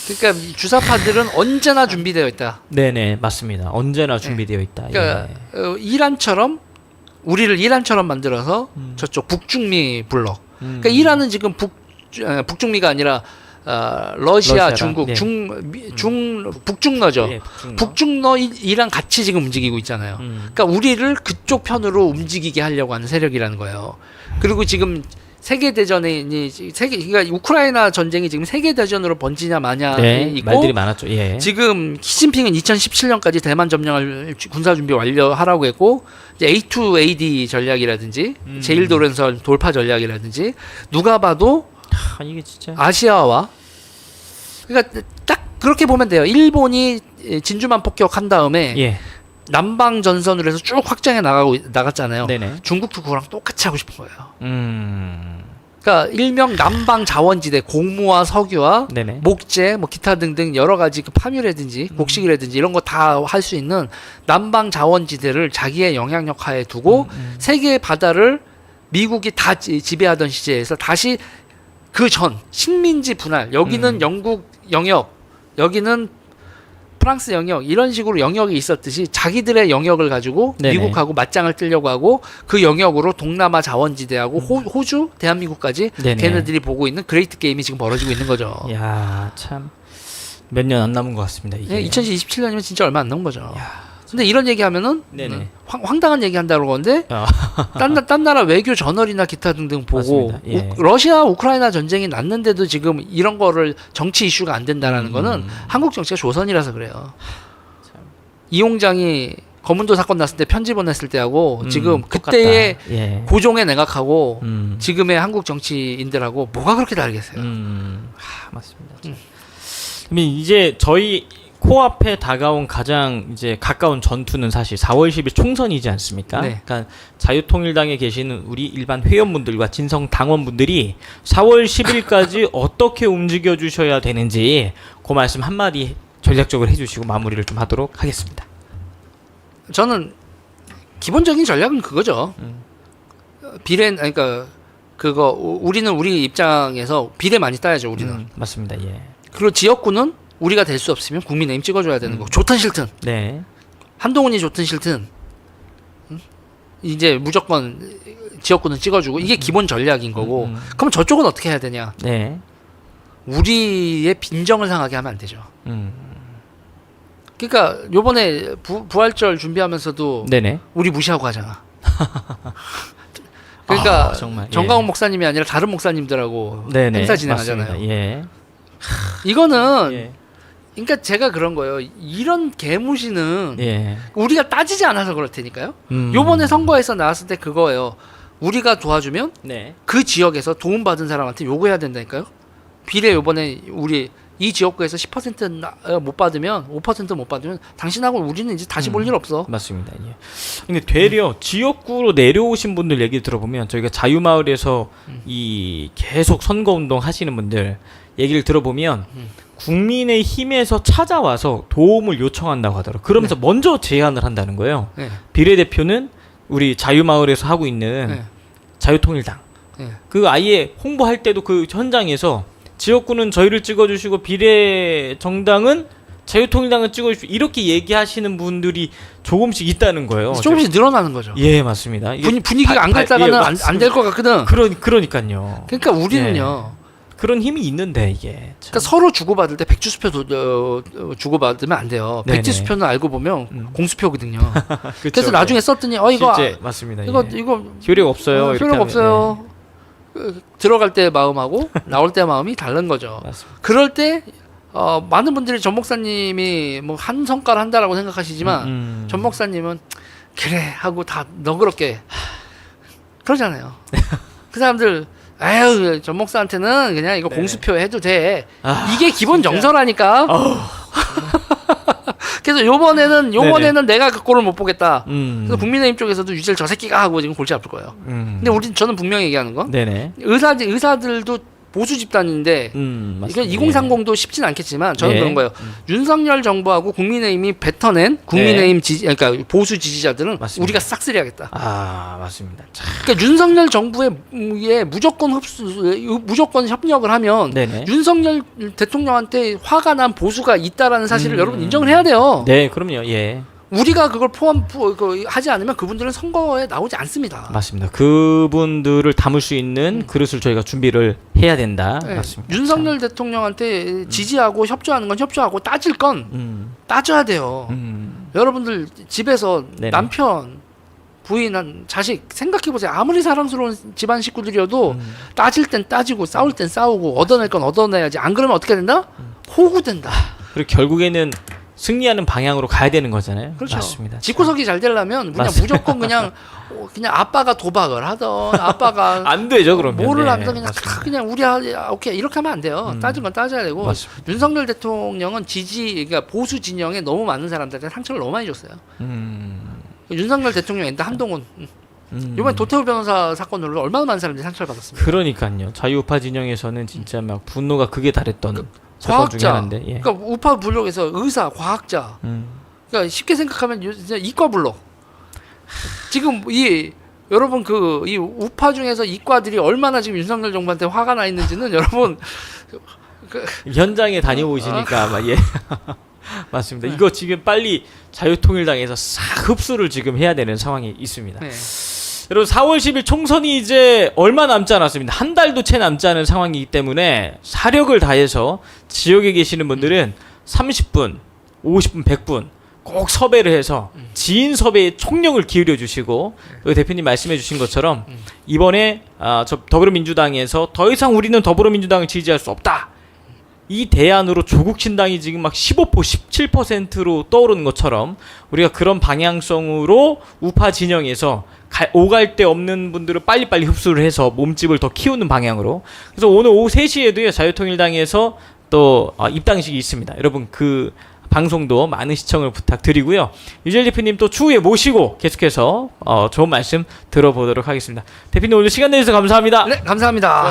그러니까 이 주사파들은 언제나 준비되어 있다. 네네 맞습니다. 언제나 준비되어 있다. 그러니까 예. 이란처럼 우리를 이란처럼 만들어서 저쪽 북중미 블록. 그러니까 이란은 지금 북중미가 아니라 러시아, 러시아랑, 중국, 네. 북중러죠. 예, 북중러. 북중러 이랑 같이 지금 움직이고 있잖아요. 그러니까 우리를 그쪽 편으로 움직이게 하려고 하는 세력이라는 거예요. 그리고 지금 세계 대전이 그러니까 우크라이나 전쟁이 지금 세계 대전으로 번지냐 마냐에 네, 있고 말들이 많았죠. 예. 지금 시진핑은 2017년까지 대만 점령을 군사 준비 완료하라고 했고 이제 A2AD 전략이라든지 제1도련선 돌파 전략이라든지 누가 봐도 이게 진짜 아시아와 그러니까 딱 그렇게 보면 돼요. 일본이 진주만 폭격한 다음에 예. 남방 전선으로 해서 쭉 확장해 나갔잖아요. 네네. 중국도 그거랑 똑같이 하고 싶은 거예요. 그러니까 일명 남방 자원지대 공무와 석유와 네네. 목재 뭐 기타 등등 여러 가지 그 파묘라든지 곡식이라든지 이런 거 다 할 수 있는 남방 자원지대를 자기의 영향력 하에 두고 세계의 바다를 미국이 다 지배하던 시제에서 다시 그 전 식민지 분할 여기는 영국 영역 여기는 프랑스 영역 이런 식으로 영역이 있었듯이 자기들의 영역을 가지고 네네. 미국하고 맞짱을 뜨려고 하고 그 영역으로 동남아 자원지대하고 호주, 대한민국까지 네네. 걔네들이 보고 있는 그레이트 게임이 지금 벌어지고 있는 거죠. 야, 참 몇 년 안 남은 것 같습니다. 이게. 2027년이면 진짜 얼마 안 남은 거죠. 근데 이런 얘기하면은 네네. 황당한 얘기한다고 그러는데 아. 딴 나라 외교 저널이나 기타 등등 보고 맞습니다. 예. 러시아 우크라이나 전쟁이 났는데도 지금 이런 거를 정치 이슈가 안 된다라는 거는 한국 정치가 조선이라서 그래요. 이용장이 거문도 사건 났을 때 편지 보냈을 때하고 지금 똑같다. 그때의 예. 고종의 내각하고 지금의 한국 정치인들하고 뭐가 그렇게 다르겠어요. 맞습니다. 그러면 이제 저희 코앞에 다가온 가장 이제 가까운 전투는 사실 4월 10일 총선이지 않습니까? 네. 그러니까 자유통일당에 계시는 우리 일반 회원분들과 진성 당원분들이 4월 10일까지 어떻게 움직여 주셔야 되는지 그 말씀 한마디 전략적으로 해주시고 마무리를 좀 하도록 하겠습니다. 저는 기본적인 전략은 그거죠. 그러니까 그거 우리는 우리 입장에서 비례 많이 따야죠. 우리는. 맞습니다. 예. 그리고 지역구는 우리가 될 수 없으면 국민의힘 찍어줘야 되는 거고 좋든 싫든 네. 한동훈이 좋든 싫든 이제 무조건 지역구는 찍어주고 이게 기본 전략인 거고 그럼 저쪽은 어떻게 해야 되냐? 네. 우리의 빈정을 상하게 하면 안 되죠. 그러니까 요번에 부활절 준비하면서도 네네. 우리 무시하고 하잖아. 그러니까 정말, 예. 정강훈 목사님이 아니라 다른 목사님들하고 네네. 행사 진행하잖아요. 맞습니다. 예. 이거는 예. 그러니까 제가 그런 거예요. 이런 개무시는 예. 우리가 따지지 않아서 그럴 테니까요. 음. 요번에 선거에서 나왔을 때 그거예요. 우리가 도와주면 네. 그 지역에서 도움받은 사람한테 요구해야 된다니까요. 비례 요번에 우리 이 지역구에서 10%못 받으면 5%못 받으면 당신하고 우리는 이제 다시 볼 일 없어. 맞습니다. 예. 근데 되려 지역구로 내려오신 분들 얘기 들어보면 저희가 자유마을에서 이 계속 선거운동 하시는 분들 얘기를 들어보면 국민의힘에서 찾아와서 도움을 요청한다고 하더라고요. 그러면서 먼저 제안을 한다는 거예요. 네. 비례대표는 우리 자유마을에서 하고 있는 네. 자유통일당. 네. 그 아예 홍보할 때도 그 현장에서 지역구는 저희를 찍어주시고 비례 정당은 자유통일당을 찍어주시고 이렇게 얘기하시는 분들이 조금씩 있다는 거예요. 조금씩 늘어나는 거죠. 예, 맞습니다. 이게 분위기가 안 갔다가는 예, 안 될 것 같거든. 그러니까요. 그러니까 우리는요. 그런 힘이 있는데 이게 참. 그러니까 서로 주고받을 때 백지수표 주고받으면 안 돼요. 네네. 백지수표는 알고 보면 공수표거든요. 그쵸, 그래서 나중에 썼더니 이거 실제 맞습니다. 이거 예. 이거 효력 없어요. 이렇게 효력 하면, 없어요. 들어갈 때 마음하고 나올 때 마음이 다른 거죠. 맞습니다. 그럴 때 많은 분들이 전 목사님이 뭐 한 성과를 한다라고 생각하시지만 전 목사님은 그래 하고 다 너그럽게 그러잖아요. 그 사람들 아유 전 목사한테는 그냥 이거 네. 공수표 해도 돼. 아, 이게 기본 진짜. 정서라니까. 그래서 요번에는 내가 그 꼴을 못 보겠다. 그래서 국민의힘 쪽에서도 유재를 저 새끼가 하고 지금 골치 아플 거예요. 근데 저는 분명히 얘기하는 건 네네. 의사들도 보수 집단인데 이건 2030도 쉽진 않겠지만 저는 네. 그런 거예요. 윤석열 정부하고 국민의힘이 뱉어낸 국민의힘 그러니까 보수 지지자들은 맞습니다. 우리가 싹쓸이하겠다. 아 맞습니다. 참. 그러니까 윤석열 정부에 무조건 협력을 하면 네네. 윤석열 대통령한테 화가 난 보수가 있다라는 사실을 여러분 인정을 해야 돼요. 네, 그럼요. 예. 우리가 그걸 하지 않으면 그분들은 선거에 나오지 않습니다. 맞습니다. 그분들을 담을 수 있는 그릇을 저희가 준비를 해야 된다. 네. 맞습니다. 윤석열 대통령한테 지지하고 협조하는 건 협조하고 따질 건 따져야 돼요. 여러분들 집에서 네네. 남편, 부인, 자식 생각해보세요. 아무리 사랑스러운 집안 식구들이어도 따질 땐 따지고 싸울 땐 싸우고 얻어낼 건 얻어내야지. 안 그러면 어떻게 된다? 호구된다. 그리고 결국에는 승리하는 방향으로 가야 되는 거잖아요. 그렇죠. 맞습니다. 집구석이 잘 되려면 그냥 맞습니다. 무조건 그냥 아빠가 도박을 하던 아빠가 안 되죠, 그러면. 뭐를 네, 하든 맞습니다. 그냥 오케이 이렇게 하면 안 돼요. 따진 건 따져야 되고 맞습니다. 윤석열 대통령은 그러니까 보수 진영에 너무 많은 사람들한테 상처를 너무 많이 줬어요. 윤석열 대통령인데 한동훈 이번에 도태우 변호사 사건으로 얼마나 많은 사람들이 상처를 받았습니까? 그러니까 자유우파 진영에서는 진짜 막 분노가 극에 달했던 사건 중에 과학자, 하나인데. 예. 그러니까 우파 블록에서 의사, 과학자, 그러니까 쉽게 생각하면 진짜 이과 블록. 지금 여러분 이 우파 중에서 이과들이 얼마나 지금 윤석열 정부한테 화가 나 있는지는 여러분 현장에 다녀오시니까 아마 예. 맞습니다. 이거 지금 빨리 자유통일당에서 싹 흡수를 지금 해야 되는 상황이 있습니다. 네. 여러분 4월 10일 총선이 이제 얼마 남지 않았습니다. 한 달도 채 남지 않은 상황이기 때문에 사력을 다해서 지역에 계시는 분들은 30분, 50분, 100분 꼭 섭외를 해서 지인 섭외에 총력을 기울여 주시고 또 대표님 말씀해 주신 것처럼 이번에 저 더불어민주당에서 더 이상 우리는 더불어민주당을 지지할 수 없다. 이 대안으로 조국 신당이 지금 막 15%, 17%로 떠오르는 것처럼 우리가 그런 방향성으로 우파 진영에서 오갈 데 없는 분들을 빨리빨리 흡수를 해서 몸집을 더 키우는 방향으로. 그래서 오늘 오후 3시에도요 자유통일당에서 또 입당식이 있습니다. 여러분 그 방송도 많은 시청을 부탁드리고요. 유재일 대표님 또 추후에 모시고 계속해서 좋은 말씀 들어보도록 하겠습니다. 대표님 오늘 시간 내주셔서 감사합니다. 네, 감사합니다.